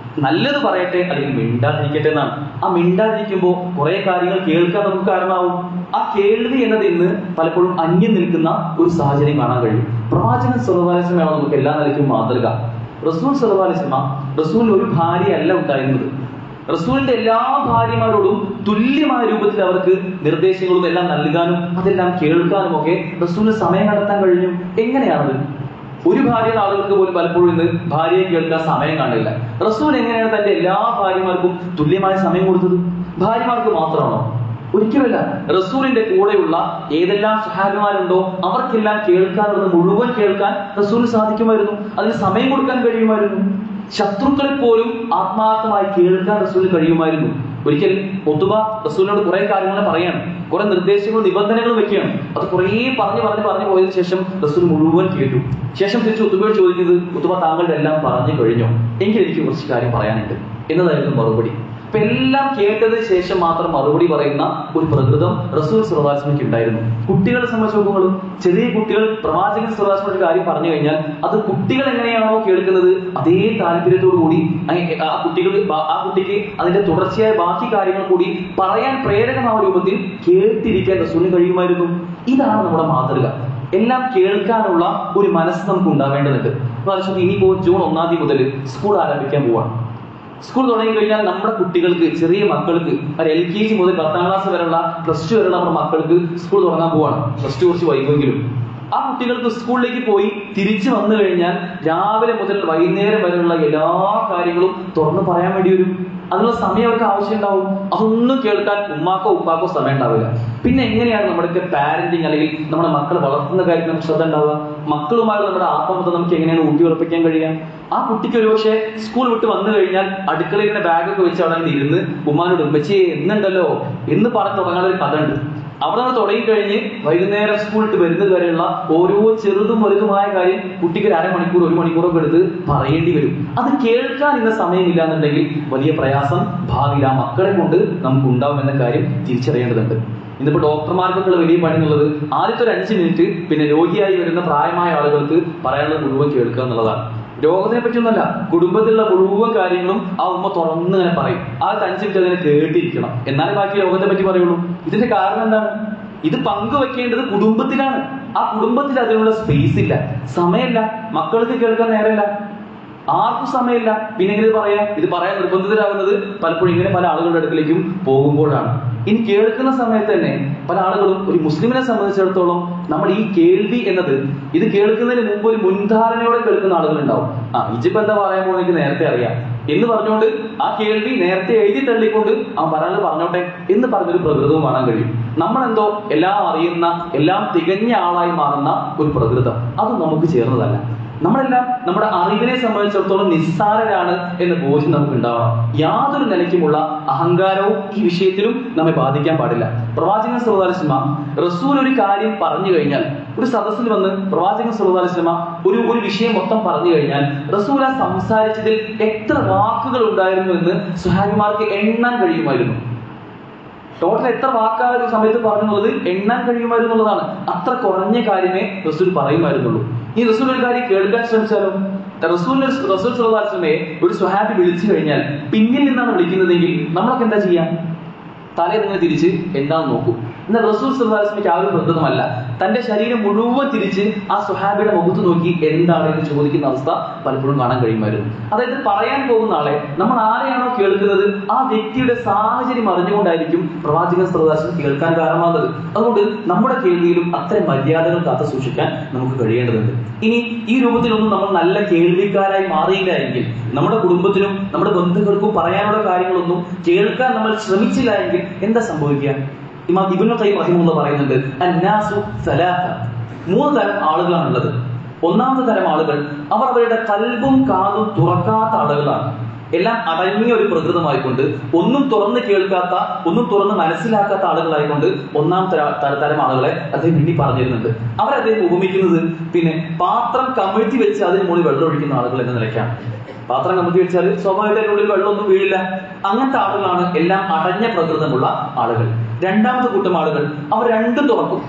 [SPEAKER 1] നല്ലത് പറയട്ടെ അല്ലെങ്കിൽ മിണ്ടാതിരിക്കട്ടെ എന്നാണ്. ആ മിണ്ടാതിരിക്കുമ്പോൾ കുറെ കാര്യങ്ങൾ കേൾക്കാൻ നമുക്ക് കാരണമാവും. ആ കേൾവി എന്നത് ഇന്ന് പലപ്പോഴും അന്യം നിൽക്കുന്ന ഒരു സാഹചര്യം കാണാൻ കഴിയും. പ്രവാചകൻ സല്ലല്ലാഹു അലൈഹി വസല്ലം നമുക്ക് എല്ലാ നിലയ്ക്കും മാതൃക. റസൂൽ സല്ലല്ലാഹു അലൈഹി വസല്ലം, റസൂലിന് ഒരു ഭാര്യയല്ല ഉണ്ടായിരുന്നത്. റസൂലിന്റെ എല്ലാ ഭാര്യമാരോടും തുല്യമായ രൂപത്തിൽ അവർക്ക് നിർദ്ദേശങ്ങളും എല്ലാം നൽകാനും അതെല്ലാം കേൾക്കാനും ഒക്കെ റസൂലിന് സമയം കണ്ടെത്താൻ കഴിഞ്ഞു. എങ്ങനെയാണത്? ഒരു ഭാര്യയുടെ ആളുകൾക്ക് പോലും പലപ്പോഴും ഇന്ന് ഭാര്യയെ കേൾക്കാൻ സമയം കാണില്ല. റസൂൽ എങ്ങനെയാണ് തന്റെ എല്ലാ ഭാര്യമാർക്കും തുല്യമായ സമയം കൊടുത്തത്? ഭാര്യമാർക്ക് മാത്രമാണോ? ഒരിക്കലല്ല. റസൂലിന്റെ കൂടെയുള്ള ഏതെല്ലാം സ്വഹാബിമാരുണ്ടോ അവർക്കെല്ലാം കേൾക്കാനുള്ളത് മുഴുവൻ കേൾക്കാൻ റസൂലിന് സാധിക്കുമായിരുന്നു. അതിന് സമയം കൊടുക്കാൻ കഴിയുമായിരുന്നു. ശത്രുക്കളെ പോലും ആത്മാർത്ഥമായി കേൾക്കാൻ റസൂലിന് കഴിയുമായിരുന്നു. ഒരിക്കൽ ഉത്ബ റസൂലിനോട് കുറെ കാര്യങ്ങൾ പറയാണ്, കുറെ നിർദ്ദേശങ്ങളും നിബന്ധനകളും വെക്കുകയാണ്. അത് കുറേ പറഞ്ഞു പോയതിനു ശേഷം റസൂൽ മുഴുവൻ കേട്ടു. ശേഷം തിരിച്ച് ഉത്ബയോട് ചോദിക്കുന്നത്, ഉത്ബ താങ്കളുടെ എല്ലാം പറഞ്ഞു കഴിഞ്ഞോ? എങ്കിൽ എനിക്ക് കുറച്ച് കാര്യം പറയാനുണ്ട് എന്നതായിരുന്നു മറുപടി. അപ്പൊ എല്ലാം കേട്ടതിന് ശേഷം മാത്രം മറുപടി പറയുന്ന ഒരു പ്രകൃതം റസൂൽ സ്വല്ലല്ലാഹു അലൈഹി വസല്ലമയ്ക്ക് ഉണ്ടായിരുന്നു. കുട്ടികളെ സംബന്ധിച്ച് നോക്കുമ്പോൾ ചെറിയ കുട്ടികൾ പ്രവാചകൻ സ്വല്ലല്ലാഹു അലൈഹി വസല്ലം കാര്യം പറഞ്ഞു കഴിഞ്ഞാൽ അത് കുട്ടികൾ എങ്ങനെയാണോ കേൾക്കുന്നത് അതേ താല്പര്യത്തോടു കൂടി ആ കുട്ടിക്ക് അതിന്റെ തുടർച്ചയായ ബാക്കി കാര്യങ്ങൾ കൂടി പറയാൻ പ്രേരകമായ രൂപത്തിൽ കേട്ടിരിക്കാൻ റസൂലിന് കഴിയുമായിരുന്നു. ഇതാണ് നമ്മുടെ മാതൃക. എല്ലാം കേൾക്കാനുള്ള ഒരു മനസ്സ് നമുക്ക് ഉണ്ടാവേണ്ടതുണ്ട്. ഇനിയിപ്പോ ജൂൺ 1 മുതൽ സ്കൂൾ ആരംഭിക്കാൻ പോവാണ്. സ്കൂൾ തുടങ്ങി കഴിഞ്ഞാൽ നമ്മുടെ കുട്ടികൾക്ക്, ചെറിയ മക്കൾക്ക്, LKG മുതൽ 10ാം ക്ലാസ് വരെയുള്ള +2 വരെയുള്ള നമ്മുടെ മക്കൾക്ക് സ്കൂൾ തുടങ്ങാൻ പോവാണ്. +2 കുറച്ച് വൈകുമെങ്കിലും ആ കുട്ടികൾക്ക് സ്കൂളിലേക്ക് പോയി തിരിച്ചു വന്നു കഴിഞ്ഞാൽ രാവിലെ മുതൽ വൈകുന്നേരം വരെയുള്ള എല്ലാ കാര്യങ്ങളും തുറന്നു പറയാൻ വേണ്ടി വരും. അതിനുള്ള സമയം അവർക്ക് ആവശ്യം ഉണ്ടാവും. അതൊന്നും കേൾക്കാൻ ഉമ്മാക്കോ ഉപ്പാക്കോ സമയം ഉണ്ടാവില്ല. പിന്നെ എങ്ങനെയാണ് നമ്മുടെയൊക്കെ പാരന്റിങ് അല്ലെങ്കിൽ നമ്മുടെ മക്കളെ വളർത്തുന്ന കാര്യത്തിൽ നമുക്ക് ശ്രദ്ധ ഉണ്ടാവുക? മക്കളുമായി നമ്മുടെ ആത്മബന്ധം നമുക്ക് എങ്ങനെയാണ് ഊട്ടി ഉറപ്പിക്കാൻ കഴിയുക? ആ കുട്ടിക്ക് ഒരുപക്ഷെ സ്കൂൾ വിട്ട് വന്നു കഴിഞ്ഞാൽ അടുക്കളയിലെ ബാഗൊക്കെ വെച്ച് അവിടെ ഇരുന്ന് ഉമ്മാനോട് ഉമ്മച്ചിയെ എന്നുണ്ടല്ലോ എന്ന് പറഞ്ഞു തുടങ്ങാനുള്ള ഒരു കഥ ഉണ്ട്. അവിടെ നിന്ന് തുടങ്ങിക്കഴിഞ്ഞ് വൈകുന്നേരം സ്കൂൾ വിട്ട് വരുന്നത് വരെയുള്ള ഓരോ ചെറുതും വലുതുമായ കാര്യം കുട്ടിക്ക് ഒരു അരമണിക്കൂർ 1 മണിക്കൂറൊക്കെ എടുത്ത് പറയേണ്ടി വരും. അത് കേൾക്കാൻ ഇന്ന് സമയമില്ല എന്നുണ്ടെങ്കിൽ വലിയ പ്രയാസം ഭാവിയിൽ ആ മക്കളെ കൊണ്ട് നമുക്ക് ഉണ്ടാവും എന്ന കാര്യം തിരിച്ചറിയേണ്ടതുണ്ട്. ഇന്നിപ്പോ ഡോക്ടർമാർക്കൊക്കെ വലിയ പണി എന്നുള്ളത് ആദ്യത്തെ ഒരു 5 മിനിറ്റ് പിന്നെ രോഗിയായി വരുന്ന പ്രായമായ ആളുകൾക്ക് പറയാനുള്ളത് മുഴുവൻ കേൾക്കുക എന്നുള്ളതാണ്. രോഗത്തിനെ പറ്റിയൊന്നുമല്ല, കുടുംബത്തിലുള്ള മുഴുവൻ കാര്യങ്ങളും ആ ഉമ്മ തുറന്ന് ഇങ്ങനെ പറയും. ആ 5 മിനിറ്റ് അതിനെ കേട്ടിരിക്കണം, എന്നാലേ ബാക്കി രോഗത്തെ പറ്റി പറയുള്ളൂ. ഇതിന്റെ കാരണം എന്താണ്? ഇത് പങ്കുവെക്കേണ്ടത് കുടുംബത്തിലാണ്. ആ കുടുംബത്തിൽ അതിനുള്ള സ്പേസ് ഇല്ല, സമയമില്ല, മക്കൾക്ക് കേൾക്കാൻ നേരമില്ല, ആർക്കും സമയമില്ല. പിന്നെ എങ്ങനെ പറയാം? ഇത് പറയാൻ നിർബന്ധിതരാകുന്നത് പലപ്പോഴും ഇങ്ങനെ പല ആളുകളുടെ അടുക്കലേക്കും പോകുമ്പോഴാണ്. ഇനി കേൾക്കുന്ന സമയത്ത് തന്നെ പല ആളുകളും, ഒരു മുസ്ലിമിനെ സംബന്ധിച്ചിടത്തോളം നമ്മൾ ഈ കേൾവി എന്നത്, ഇത് കേൾക്കുന്നതിന് മുമ്പ് ഒരു മുൻധാരണയോടെ കേൾക്കുന്ന ആളുകൾ ഉണ്ടാവും. ഇജിപ്പ് എന്താ പറയാൻ പോകുന്നത് എനിക്ക് നേരത്തെ അറിയാം എന്ന് പറഞ്ഞുകൊണ്ട് ആ കേൾവി നേരത്തെ എഴുതി തള്ളിക്കൊണ്ട് അവൻ പറയാനുള്ളത് പറഞ്ഞോട്ടെ എന്ന് പറഞ്ഞൊരു പ്രകൃതവും കാണാൻ കഴിയും. നമ്മളെന്തോ എല്ലാം അറിയുന്ന, എല്ലാം തികഞ്ഞ ആളായി മാറുന്ന ഒരു പ്രകൃതം, അത് നമുക്ക് ചേർന്നതല്ല. നമ്മളെല്ലാം നമ്മുടെ അറിവിനെ സംബന്ധിച്ചിടത്തോളം നിസ്സാരരാണ് എന്ന ബോധ്യം നമുക്ക് ഉണ്ടാവണം. യാതൊരു നിലയ്ക്കുമുള്ള അഹങ്കാരവും ഈ വിഷയത്തിലും നമ്മെ ബാധിക്കാൻ പാടില്ല. പ്രവാചകൻ സല്ലല്ലാഹു അലൈഹി വസല്ലം റസൂൽ ഒരു കാര്യം പറഞ്ഞു കഴിഞ്ഞാൽ, ഒരു സദസ്സിൽ വന്ന് പ്രവാചകൻ സല്ലല്ലാഹു അലൈഹി വസല്ലം ഒരു വിഷയം മൊത്തം പറഞ്ഞു കഴിഞ്ഞാൽ റസൂൽ ആ സംസാരിച്ചതിൽ എത്ര വാക്കുകൾ ഉണ്ടായിരുന്നു എന്ന് സ്വഹാബിമാർക്ക് എണ്ണാൻ കഴിയുമായിരുന്നു. ടോട്ടൽ എത്ര വാക്കാ ഒരു സമയത്ത് പറഞ്ഞുള്ളത് എണ്ണാൻ കഴിയുമായിരുന്നുള്ളതാണ്. അത്ര കുറഞ്ഞ കാര്യമേ റസൂൽ പറയുമായിരുന്നുള്ളൂ. ഈ റസൂൽ ഒരു കാര്യം കേൾക്കാൻ ശ്രമിച്ചാലോ, റസൂൽ സല്ലല്ലാഹു അലൈഹി വസല്ലമയെ ഒരു സ്വഹാബി വിളിച്ചു കഴിഞ്ഞാൽ പിന്നിൽ നിന്നാണ് വിളിക്കുന്നതെങ്കിൽ നമ്മളൊക്കെ എന്താ ചെയ്യാ? തലേ നിങ്ങൾ തിരിച്ച് എന്താന്ന് നോക്കൂ. എന്നാൽ റസൂൽ സല്ലല്ലാഹു അലൈഹി വസല്ലമയ്ക്ക് ആ ഒരു പ്രകൃതമല്ല. തന്റെ ശരീരം മുഴുവൻ തിരിച്ച് ആ സ്വഹാബിയുടെ മുഖത്ത് നോക്കി എന്താണ് എന്ന് ചോദിക്കുന്ന അവസ്ഥ പലപ്പോഴും കാണാൻ കഴിയുമായിരുന്നു. അതായത് പറയാൻ പോകുന്ന ആളെ, നമ്മൾ ആരെയാണോ കേൾക്കുന്നത് ആ വ്യക്തിയുടെ സാഹചര്യം അറിഞ്ഞുകൊണ്ടായിരിക്കും പ്രവാചകൻ സല്ലല്ലാഹു അലൈഹി വസല്ലം കേൾക്കാൻ കാരണമാകുന്നത്. അതുകൊണ്ട് നമ്മുടെ കേൾവിയിലും അത്തരം മര്യാദകൾ കാത്തു സൂക്ഷിക്കാൻ നമുക്ക് കഴിയേണ്ടതുണ്ട്. ഇനി ഈ രൂപത്തിലൊന്നും നമ്മൾ നല്ല കേൾവിക്കാരായി മാറിയില്ല എങ്കിൽ, നമ്മുടെ കുടുംബത്തിനും നമ്മുടെ ബന്ധുക്കൾക്കും പറയാനുള്ള കാര്യങ്ങളൊന്നും കേൾക്കാൻ നമ്മൾ ശ്രമിച്ചില്ല എങ്കിൽ എന്താ സംഭവിക്കുക? ഇമാം ഇബ്നു ഖയ്യിം റഹിമഹുല്ലാഹ് പറയുന്നുണ്ട്, അന്നാസു സലാസ, 3 തരം ആളുകളാണുള്ളത്. ഒന്നാമത്തെ തരം ആളുകൾ അവർ അവരുടെ കൽബും കാതും തുറക്കാത്ത ആളുകളാണ്. എല്ലാം അടങ്ങിയ ഒരു പ്രകൃതമായിക്കൊണ്ട്, ഒന്നും തുറന്ന് കേൾക്കാത്ത, ഒന്നും തുറന്ന് മനസ്സിലാക്കാത്ത ആളുകളായിക്കൊണ്ട് ഒന്നാമത്തെ തരം ആളുകളെ അദ്ദേഹം പിന്നി പറഞ്ഞിരുന്നുണ്ട്. അവരദ്ദേഹം ഉപമിക്കുന്നത് പിന്നെ പാത്രം കമിഴ്ത്തി വെച്ച് അതിന് മുകളിൽ വെള്ളം ഒഴിക്കുന്ന ആളുകൾ എന്ന നിലയ്ക്കാണ്. പാത്രം കമിഴ്ത്തി വെച്ചാൽ സ്വാഭാവികമായിട്ട് അതിനുള്ളിൽ വെള്ളമൊന്നും വീഴില്ല. അങ്ങനത്തെ ആളുകളാണ് എല്ലാം അടഞ്ഞ പ്രകൃതമുള്ള ആളുകൾ. രണ്ടാമത്തെ കൂട്ടം ആളുകൾ അവർ രണ്ടും തുറക്കും,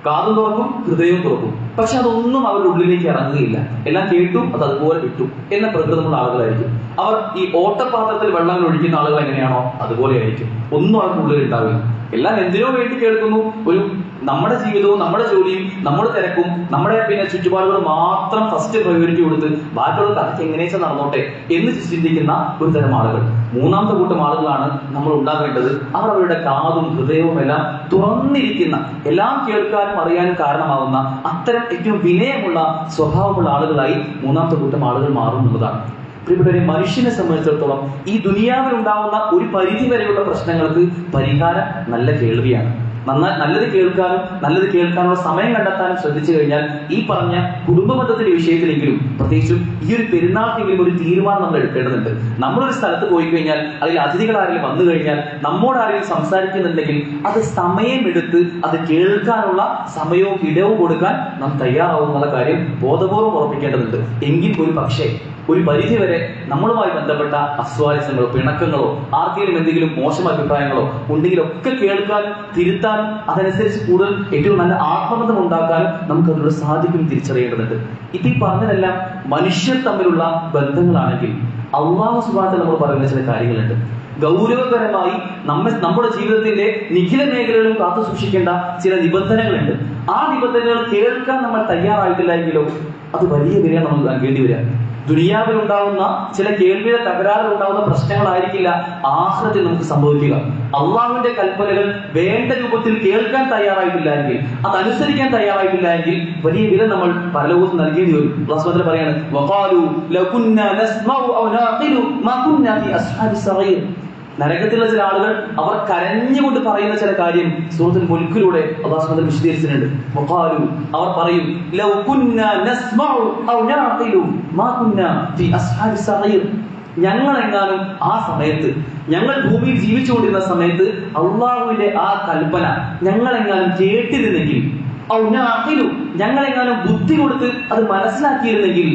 [SPEAKER 1] കാതും തുറക്കും, ഹൃദയവും തുറക്കും, പക്ഷെ അതൊന്നും അവരുടെ ഉള്ളിലേക്ക് ഇറങ്ങുകയില്ല. എല്ലാം കേട്ടു, അത് അതുപോലെ വിട്ടു എന്ന പ്രകൃതമുള്ള ആളുകളായിരിക്കും. അവർ ഈ ഓട്ടപാത്രത്തിൽ വെള്ളം ഒഴിക്കുന്ന ആളുകൾ എങ്ങനെയാണോ അതുപോലെ ആയിരിക്കും. ഒന്നും അവരുടെ ഉള്ളിൽ ഉണ്ടാവില്ല. എല്ലാം എന്തിനോ വേണ്ടി കേൾക്കുന്നു, ഒരു നമ്മുടെ ജീവിതവും നമ്മുടെ ജോലിയും നമ്മുടെ തിരക്കും നമ്മുടെ ചുറ്റുപാടുകളും മാത്രം ഫസ്റ്റ് പ്രയോറിറ്റി കൊടുത്ത് ബാക്കിയുള്ള കഥയ്ക്ക് എങ്ങനെയാ നടന്നോട്ടെ എന്ന് ചിന്തിക്കുന്ന ഒരു തരം ആളുകൾ. മൂന്നാമത്തെ കൂട്ടം ആളുകളാണ് നമ്മൾ ഉണ്ടാകേണ്ടത്. അവർ അവരുടെ കാതും ഹൃദയവും എല്ലാം തുറന്നിരിക്കുന്ന, എല്ലാം കേൾക്കാനും അറിയാനും കാരണമാകുന്ന അത്തരം ഏറ്റവും വിനയമുള്ള സ്വഭാവമുള്ള ആളുകളായി മൂന്നാമത്തെ കൂട്ടം ആളുകൾ മാറും എന്നുള്ളതാണ്. പ്രിയപ്പെട്ടവരെ, മനുഷ്യനെ സംബന്ധിച്ചിടത്തോളം ഈ ദുനിയാവിൽ ഉണ്ടാവുന്ന ഒരു പരിധി വരെയുള്ള പ്രശ്നങ്ങൾക്ക് പരിഹാരം നല്ല കേൾവിയാണ്. നല്ലത് കേൾക്കാനുള്ള സമയം കണ്ടെത്താനും ശ്രദ്ധിച്ചു കഴിഞ്ഞാൽ ഈ പറഞ്ഞ കുടുംബബന്ധത്തിന്റെ വിഷയത്തിലെങ്കിലും, പ്രത്യേകിച്ചും ഈ ഒരു പെരുന്നാൾക്കെങ്കിലും ഒരു തീരുമാനം നമ്മൾ എടുക്കേണ്ടതുണ്ട്. നമ്മളൊരു സ്ഥലത്ത് പോയി കഴിഞ്ഞാൽ, അതിൽ അതിഥികൾ ആരെങ്കിലും വന്നു കഴിഞ്ഞാൽ, നമ്മോട് ആരെങ്കിലും സംസാരിക്കുന്നുണ്ടെങ്കിൽ അത് സമയമെടുത്ത് അത് കേൾക്കാനുള്ള സമയവും ഇടവും കൊടുക്കാൻ നാം തയ്യാറാവുന്നുള്ള കാര്യം ബോധപൂർവ്വം ഉറപ്പിക്കേണ്ടതുണ്ട്. എങ്കിൽ ഒരു പക്ഷേ ഒരു പരിധി വരെ നമ്മളുമായി ബന്ധപ്പെട്ട അസ്വാരസ്യങ്ങളോ പിണക്കങ്ങളോ ആർക്കെങ്കിലും എന്തെങ്കിലും മോശം അഭിപ്രായങ്ങളോ ഉണ്ടെങ്കിലൊക്കെ കേൾക്കാനും തിരുത്താനും അതനുസരിച്ച് കൂടുതൽ ഏറ്റവും നല്ല ആത്മബന്ധം ഉണ്ടാക്കാനും നമുക്ക് അതിലൂടെ സാധിക്കും തിരിച്ചറിയേണ്ടതുണ്ട്. ഇപ്പൊ ഈ പറഞ്ഞതെല്ലാം മനുഷ്യർ തമ്മിലുള്ള ബന്ധങ്ങളാണെങ്കിൽ അള്ളാഹു സുബ്ഹാനഹു വ തആല നമ്മൾ പറയുന്ന ചില കാര്യങ്ങളുണ്ട്. ഗൗരവകരമായി നമ്മുടെ ജീവിതത്തിന്റെ നിഖില മേഖലകളിലും കാത്തു സൂക്ഷിക്കേണ്ട ചില നിബന്ധനകളുണ്ട്. ആ നിബന്ധനകൾ കേൾക്കാൻ നമ്മൾ തയ്യാറായിട്ടില്ല എങ്കിലോ അത് വലിയ വില നമ്മൾ നൽകേണ്ടി വരിക. ദുനിയാവിൽ ഉണ്ടാവുന്ന ചില കേൾവിയുടെ തകരാറിൽ ഉണ്ടാവുന്ന പ്രശ്നങ്ങളായിരിക്കില്ല ആഖിറത്തിൽ നമുക്ക് സംഭവിക്കുക. അള്ളാഹുവിന്റെ കൽപ്പനകൾ വേണ്ട രൂപത്തിൽ കേൾക്കാൻ തയ്യാറായിട്ടില്ല എങ്കിൽ, അതനുസരിക്കാൻ തയ്യാറായിട്ടില്ല എങ്കിൽ വലിയ വില നമ്മൾ പരലോകത്ത് നൽകേണ്ടി വരും. അല്ലാഹു സുബ്ഹാനഹു വ തആല പറയാണ്, വഖാലു ലൗ കുന്നാ നസ്മഉ ഔ നഅഖിലു മാ കുന്നാ ഫീ അസ്ഹാബിസ് സഗീർ. നരകത്തിലുള്ള ചില ആളുകൾ അവർ കരഞ്ഞുകൊണ്ട് പറയുന്ന ചില കാര്യം സൂറത്തുൽ മുൽക്കിലൂടെ അല്ലാഹു സുബ്ഹാനഹു വ തആല വിശദീകരിച്ചിട്ടുണ്ട്. വഖാലു, അവർ പറയും, ലൗ കുന്നാ നസ്മഉ ഔ നഅഖിലു മാ കുന്നാ ഫീ അസ്ഹാബിസ് സഗീർ. ഞങ്ങളെങ്ങാനും ആ സമയത്ത്, ഞങ്ങൾ ഭൂമിയിൽ ജീവിച്ചുകൊണ്ടിരുന്ന സമയത്ത് അള്ളാഹുവിന്റെ ആ കൽപ്പന ഞങ്ങളെങ്ങാനും കേട്ടിരുന്നെങ്കിൽ, ഞങ്ങളെങ്ങാനും ബുദ്ധി കൊടുത്ത് അത് മനസ്സിലാക്കിയിരുന്നെങ്കിൽ,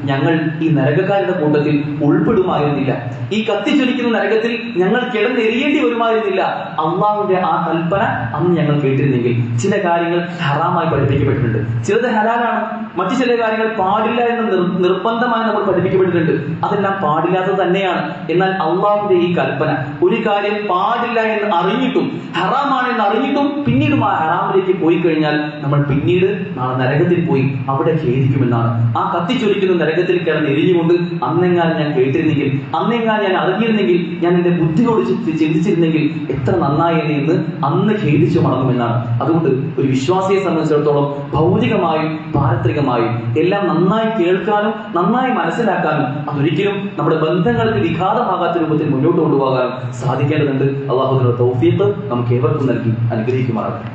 [SPEAKER 1] ഞങ്ങൾ ഈ നരകക്കാരുടെ കൂട്ടത്തിൽ ഉൾപ്പെടുമായിരുന്നില്ല. ഈ കത്തിച്ചൊലിക്കുന്ന നരകത്തിൽ ഞങ്ങൾ കിടന്നെരിയേണ്ടി വരുമായിരുന്നില്ല. അള്ളാഹുവിന്റെ ആ കൽപ്പന അന്ന് ഞങ്ങൾ കേട്ടിരുന്നെങ്കിൽ. ചില കാര്യങ്ങൾ ഹറാമായി പഠിപ്പിക്കപ്പെട്ടിട്ടുണ്ട്, ചിലത് ഹലാലാണ്. മറ്റു ചില കാര്യങ്ങൾ പാടില്ല എന്ന് നിർബന്ധമായി നമ്മൾ പഠിപ്പിക്കപ്പെട്ടിട്ടുണ്ട്. അതെല്ലാം പാടില്ലാത്തത് തന്നെയാണ്. എന്നാൽ അള്ളാഹുവിന്റെ ഈ കൽപ്പന, ഒരു കാര്യം പാടില്ല എന്ന് അറിഞ്ഞിട്ടും ഹറാമാണെന്ന് അറിഞ്ഞിട്ടും പിന്നീടും ആ ഹറാമിലേക്ക് പോയി കഴിഞ്ഞാൽ നമ്മൾ പിന്നീട് നാളെ നരകത്തിൽ പോയി അവിടെ ഖേദിക്കുമെന്നാണ്. ആ കത്തിച്ചൊലിക്കുന്ന നരകത്തിൽ കിടന്ന് എരിഞ്ഞുകൊണ്ട് അന്നെങ്ങാനും ഞാൻ കേട്ടിരുന്നെങ്കിൽ, അന്നെങ്ങാനും ഞാൻ അറിഞ്ഞിരുന്നെങ്കിൽ, ഞാൻ എന്റെ ബുദ്ധിയോട് ചിന്തിച്ചിരുന്നെങ്കിൽ എത്ര നന്നായി എന്ന് അന്ന് ഖേദിച്ചു മടങ്ങുമെന്നാണ്. അതുകൊണ്ട് ഒരു വിശ്വാസിയെ സംബന്ധിച്ചിടത്തോളം ഭൗതികമായും പാരത്രികമായും എല്ലാം നന്നായി കേൾക്കാനും നന്നായി മനസ്സിലാക്കാനും അതൊരിക്കലും നമ്മുടെ ബന്ധങ്ങൾക്ക് വിഘാതമാകാത്ത രൂപത്തിൽ മുന്നോട്ട് കൊണ്ടുപോകാനും സാധിക്കേണ്ടതുണ്ട്. അല്ലാഹുവിന്റെ തൗഫീഖ് നമുക്ക് ഏവർക്കും നൽകി അനുഗ്രഹിക്കുമാറാകട്ടെ.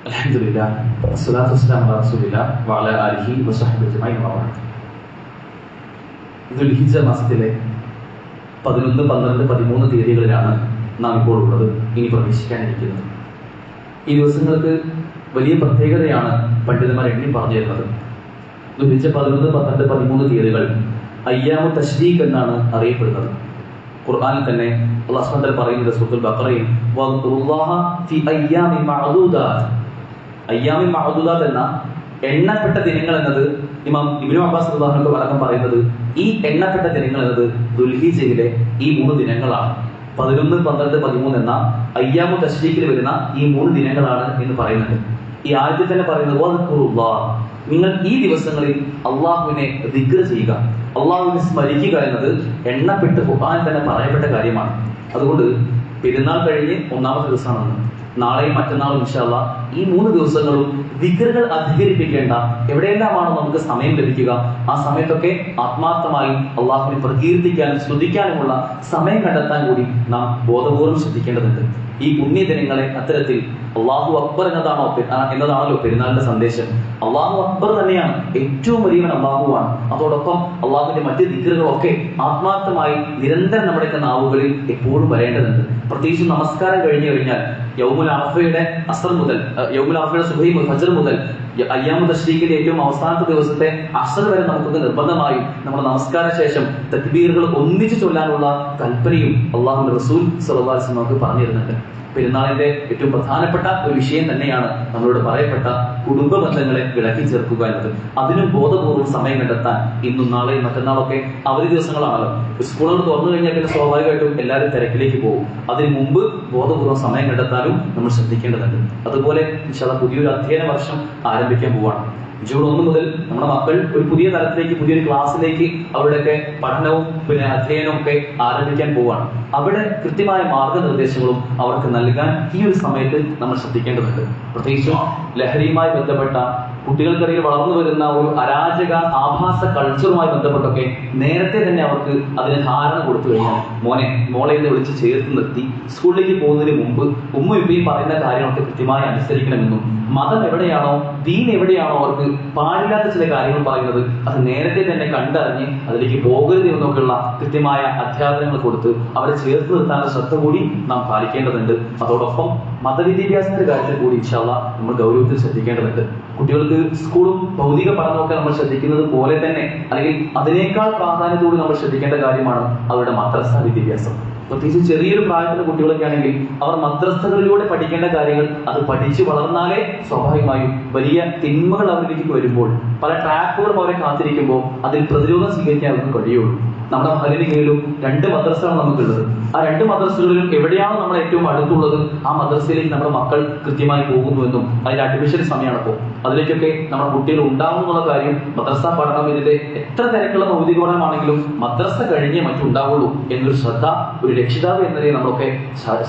[SPEAKER 1] അൽഹംദുലില്ലാഹ് വസ്സലാത്തു വസ്സലാമു അലാ റസൂലില്ലാഹ് വഅലാ ആലിഹി വസഹ്ബിഹി അജ്മഈൻ. ദുൽഹിജ്ജ മാസത്തിലെ 11, 12, 13 തീയതികളിലാണ് നാം ഇപ്പോൾ ഉള്ളത്, ഇനി പ്രവേശിക്കാനിരിക്കുന്നത്. ഈ ദിവസങ്ങൾക്ക് വലിയ പ്രത്യേകതയാണ് പണ്ഡിതന്മാർ എണ്ണി പറഞ്ഞു തരുന്നത്. ദുൽഹിജ്ജ 11, 12, 13 തീയതികൾ അയ്യാമു തശ്രീഖ് എന്നാണ് അറിയപ്പെടുന്നത്. ഖുർആനിൽ തന്നെ അല്ലാഹു സുബ്ഹാനഹു വ തആല പറയുന്നത് സൂറത്തുൽ ബഖറയിൽ വഖുറുല്ലാഹ ഫി അയ്യാമിൻ മഅദൂദാത്ത്. അയ്യാമിൻ മഅദൂദാത്ത് എന്ന എണ്ണപ്പെട്ട ദിനങ്ങൾ എന്നത് ഇമാം ഇബ്നു അബ്ബാസ് റളിയല്ലാഹു അൻഹു അടക്കം പറയുന്നത് ഈ എണ്ണപ്പെട്ട ദിനങ്ങൾ എന്നത് ദുൽഹിജ്ജയിലെ ഈ 3 ദിനങ്ങളാണ്. 11, 12, 13 എന്ന അയ്യാമു തശ്രീഖിൽ വരുന്ന ഈ 3 ദിനങ്ങളാണ് എന്ന് പറയുന്നുണ്ട്. ഈ ആയത്തിൽ തന്നെ പറയുന്നത് വഖുറുല്ലാഹ്, നിങ്ങൾ ഈ ദിവസങ്ങളിൽ അള്ളാഹുവിനെ ദിക്ർ ചെയ്യുക, അള്ളാഹുവിനെ സ്മരിക്കുക എന്നത് എണ്ണപ്പെട്ട് ഖുർആനിൽ തന്നെ പറയപ്പെട്ട കാര്യമാണ്. അതുകൊണ്ട് പെരുന്നാൾ കഴിഞ്ഞ് 1ാമത്തെ ദിവസമാണെന്ന്, നാളെയും മറ്റന്നാളും ഇൻഷാ അല്ലാഹ് ഈ 3 ദിവസങ്ങളും ദിക്റുകൾ അധികരിപ്പിക്കേണ്ട, എവിടെയെല്ലാമാണോ നമുക്ക് സമയം ലഭിക്കുക ആ സമയത്തൊക്കെ ആത്മാർത്ഥമായി അള്ളാഹുവിനെ പ്രകീർത്തിക്കാനും സ്തുതിക്കാനുമുള്ള സമയം കണ്ടെത്താൻ കൂടി നാം ബോധപൂർവ്വം ശ്രദ്ധിക്കേണ്ടതുണ്ട്. ഈ പുണ്യദിനങ്ങളെ അത്തരത്തിൽ അള്ളാഹു അക്ബർ എന്നതാണല്ലോ പെരുന്നാളിന്റെ സന്ദേശം. അള്ളാഹു അക്ബർ തന്നെയാണ്, ഏറ്റവും വലിയവൻ അള്ളാഹുവാണ്. അതോടൊപ്പം അള്ളാഹുവിന്റെ മറ്റ് ദിക്റുകളൊക്കെ ആത്മാർത്ഥമായി നിരന്തരം നമ്മുടെയൊക്കെ നാവുകളിൽ എപ്പോഴും വരേണ്ടതുണ്ട്. പ്രത്യേകിച്ച് നമസ്കാരം കഴിഞ്ഞു കഴിഞ്ഞാൽ യൗമുൽ അറഫയുടെ അസ്ർ മുതൽ, യൗമുൽ അറഫയുടെ സുബഹി ഫജ്ർ മുതൽ അയ്യാമു തശ്രീഖിന്റെ ഏറ്റവും അവസാനത്തെ ദിവസത്തെ അസ്ർ വരെ നമുക്ക് നിർബന്ധമായും നമ്മുടെ നമസ്കാര ശേഷം തക്ബീറുകൾ ഒന്നിച്ചു ചൊല്ലാനുള്ള കൽപ്പനയും അള്ളാഹുവിന്റെ റസൂൽ സ്വല്ലല്ലാഹു അലൈഹി വസല്ലം നമുക്ക് പറഞ്ഞു തരുന്നുണ്ട്. പെരുന്നാളിന്റെ ഏറ്റവും പ്രധാനപ്പെട്ട ഒരു വിഷയം തന്നെയാണ് നമ്മളോട് പറയപ്പെട്ട കുടുംബ ബന്ധങ്ങളെ വിളക്കി ചേർക്കുക എന്നത്. അതിനും ബോധപൂർവ്വം സമയം കണ്ടെത്താൻ ഇന്നും നാളെയും മറ്റന്നാളൊക്കെ അവധി ദിവസങ്ങളാണല്ലോ. സ്കൂളുകൾ തുറന്നു കഴിഞ്ഞാൽ പിന്നെ സ്വാഭാവികമായിട്ടും എല്ലാവരും തിരക്കിലേക്ക് പോകും. അതിന് മുമ്പ് ബോധപൂർവ്വം സമയം കണ്ടെത്താനും നമ്മൾ ശ്രദ്ധിക്കേണ്ടതുണ്ട്. അതുപോലെ പുതിയൊരു അധ്യയന വർഷം ആരംഭിക്കാൻ പോവാണ്. ജൂൺ 1 മുതൽ നമ്മുടെ മക്കൾ ഒരു പുതിയ തലത്തിലേക്ക്, പുതിയൊരു ക്ലാസ്സിലേക്ക് അവരുടെയൊക്കെ പഠനവും അധ്യയനവും ഒക്കെ ആരംഭിക്കാൻ പോവുകയാണ്. അവിടെ കൃത്യമായ മാർഗനിർദ്ദേശങ്ങളും അവർക്ക് നൽകാൻ ഈ ഒരു സമയത്ത് നമ്മൾ ശ്രദ്ധിക്കേണ്ടതുണ്ട്. പ്രത്യേകിച്ചും ലഹരിയുമായി ബന്ധപ്പെട്ട കുട്ടികൾക്കിടയിൽ വളർന്നു വരുന്ന ഒരു അരാജക ആഭാസ കൾച്ചറുമായി ബന്ധപ്പെട്ടൊക്കെ നേരത്തെ തന്നെ അവർക്ക് അതിന് ധാരണ കൊടുത്തു കഴിഞ്ഞാൽ, മോളെ എന്ന് വിളിച്ച് ചേർത്ത് നിർത്തി സ്കൂളിലേക്ക് പോകുന്നതിന് മുമ്പ് ഉമ്മയും പറയുന്ന കാര്യങ്ങളൊക്കെ കൃത്യമായി അനുസരിക്കണമെന്നും, മതം എവിടെയാണോ, ദീൻ എവിടെയാണോ അവർക്ക് പാടില്ലാത്ത ചില കാര്യങ്ങൾ പറയുന്നത് അത് നേരത്തെ തന്നെ കണ്ടറിഞ്ഞ് അതിലേക്ക് പോകരുത് എന്നൊക്കെയുള്ള കൃത്യമായ അധ്യാപനങ്ങൾ കൊടുത്ത് അവരെ ചേർത്ത് നിർത്താനുള്ള ശ്രദ്ധ കൂടി നാം പാലിക്കേണ്ടതുണ്ട്. അതോടൊപ്പം മതവിദ്യാഭ്യാസത്തിന്റെ കാര്യത്തിൽ കൂടി ഇൻഷാ അല്ലാഹ് നമ്മൾ ഗൗരവത്തിൽ ശ്രദ്ധിക്കേണ്ടതുണ്ട്. കുട്ടികൾക്ക് സ്കൂളും ഭൗതിക പഠനമൊക്കെ നമ്മൾ ശ്രദ്ധിക്കുന്നത് പോലെ തന്നെ, അല്ലെങ്കിൽ അതിനേക്കാൾ പ്രാധാന്യത്തോടെ നമ്മൾ ശ്രദ്ധിക്കേണ്ട കാര്യമാണ് അവരുടെ മദ്രസ വിദ്യാഭ്യാസം. പ്രത്യേകിച്ച് ചെറിയൊരു പ്രായത്തിലുള്ള കുട്ടികളൊക്കെ ആണെങ്കിൽ അവർ മദ്രസകളിലൂടെ പഠിക്കേണ്ട കാര്യങ്ങൾ അത് പഠിച്ചു വളർന്നാലേ സ്വാഭാവികമായും വലിയ തിന്മകൾ അവരിലേക്ക് വരുമ്പോൾ, പല ട്രാപ്പുകളും അവരെ കാത്തിരിക്കുമ്പോൾ അതിൽ പ്രതിരോധം സ്വീകരിക്കാൻ അവർക്ക് കഴിയുള്ളൂ. നമ്മുടെ മഹലിന് കീഴിലും 2 മദ്രസകളാണ് നമുക്കുള്ളത്. ആ 2 മദ്രസകളിലും എവിടെയാണ് നമ്മൾ ഏറ്റവും അടുത്തുള്ളത് ആ മദ്രസയിലേക്ക് നമ്മുടെ മക്കൾ കൃത്യമായി പോകുന്നുവെന്നും അതിന്റെ അഡ്മിഷൻ സമയമാണ് അപ്പോൾ അതിലേക്കൊക്കെ നമ്മുടെ കുട്ടികൾ ഉണ്ടാവുന്നുള്ള കാര്യം, മദ്രസ പഠനം ഇതിന്റെ എത്ര തിരക്കുള്ള ഭൗതിക പഠനമാണെങ്കിലും മദ്രസ കഴിഞ്ഞേ മറ്റുണ്ടാവുള്ളൂ എന്നൊരു ശ്രദ്ധ ഒരു രക്ഷിതാവ് എന്ന നിലയിൽ നമ്മളൊക്കെ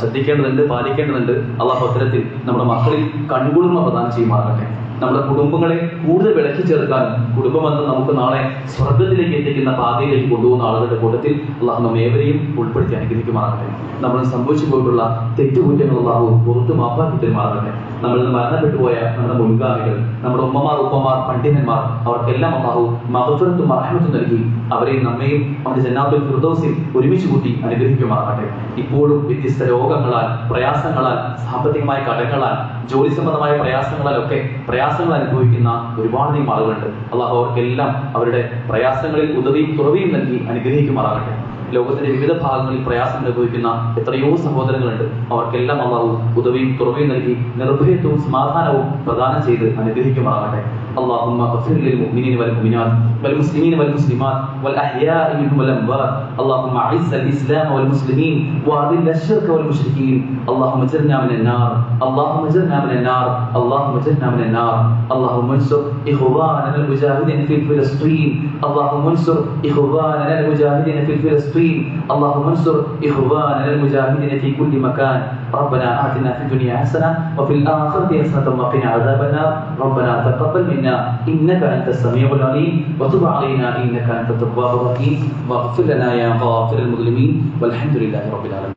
[SPEAKER 1] ശ്രദ്ധിക്കേണ്ടതുണ്ട്, പാലിക്കേണ്ടതുണ്ട്. അള്ളാഹു അത്തരത്തിൽ നമ്മുടെ മക്കളിൽ കൺകുളിർമ പ്രദാനം ചെയ്യുമാറാകട്ടെ. നമ്മുടെ കുടുംബങ്ങളെ കൂടുതൽ വിളക്കി ചേർക്കാനും കുടുംബബന്ധം നമുക്ക് നാളെ സ്വർഗത്തിലേക്ക് എത്തിക്കുന്ന പാതയിലേക്ക് കൊണ്ടുപോകുന്ന ആളുകളുടെ കൂട്ടത്തിൽ അള്ളാഹു നമ്മെ ഏവരെയും ഉൾപ്പെടുത്തി അനുഗ്രഹിക്കുമാറാകട്ടെ. നമ്മൾ സംഭവിച്ചു പോയിട്ടുള്ള തെറ്റുകുറ്റങ്ങൾ അള്ളാഹു പുറത്തു മാപ്പാക്കി തരുമാറാകട്ടെ. നമ്മളിൽ നിന്ന് മരണപ്പെട്ടു പോയ നമ്മുടെ മുൻഗാമികൾ, നമ്മുടെ ഉമ്മമാർ, ഉപ്പമാർ, പണ്ഡിതന്മാർ, അവർക്കെല്ലാം അള്ളാഹു മഗ്ഫിറത്തും റഹ്മത്തും നൽകി അവരെയും നമ്മയും അവരുടെ ജന്നാത്തുൽ ഫിർദൗസിൽ ഒരുമിച്ച് കൂട്ടി അനുഗ്രഹിക്കുമാറാകട്ടെ. ഇപ്പോഴും വ്യത്യസ്ത രോഗങ്ങളാൽ, പ്രയാസങ്ങളാൽ, സാമ്പത്തികമായ കടങ്ങളാൽ, ജോലി സംബന്ധമായ പ്രയാസങ്ങളാലൊക്കെ പ്രയാസങ്ങൾ അനുഭവിക്കുന്ന ഒരുപാട് ആളുകളുണ്ട്. അള്ളാഹു അവർക്കെല്ലാം അവരുടെ പ്രയാസങ്ങളിൽ ഉദവിയും തുറവിയും നൽകി അനുഗ്രഹിക്കുമാറാകട്ടെ. ലോകത്തിന്റെ വിവിധ ഭാഗങ്ങളിൽ പ്രയാസം അനുഭവിക്കുന്ന എത്രയോ സഹോദരങ്ങളുണ്ട്. അവർക്കെല്ലാം അള്ളാഹു ഉദവിയും തുറവിയും നൽകി നിർഭയത്വവും സമാധാനവും പ്രദാനം ചെയ്ത് അനുഗ്രഹിക്കുമാറാകട്ടെ. اللهم اغفر للمؤمنين والمؤمنات والمسلمين والمسلمات والأحياء منهم والأموات. اللهم أعز الإسلام والمسلمين وأذل الشرك والمشركين. اللهم اجرنا من النار، اللهم اجرنا من النار، اللهم اجرنا من النار. اللهم انصر إخواننا المجاهدين في فلسطين، اللهم انصر إخواننا المجاهدين في فلسطين، اللهم انصر إخواننا المجاهدين في كل مكان. ربنا آتنا في الدنيا حسنة وفي الآخرة حسنة وقنا عذاب النار. ربنا تقبل منا إنك أنت السميع العليم وتب علينا إنك أنت التواب الرحيم واغفر لنا يا غافر المظلمين والحمد لله رب العالمين.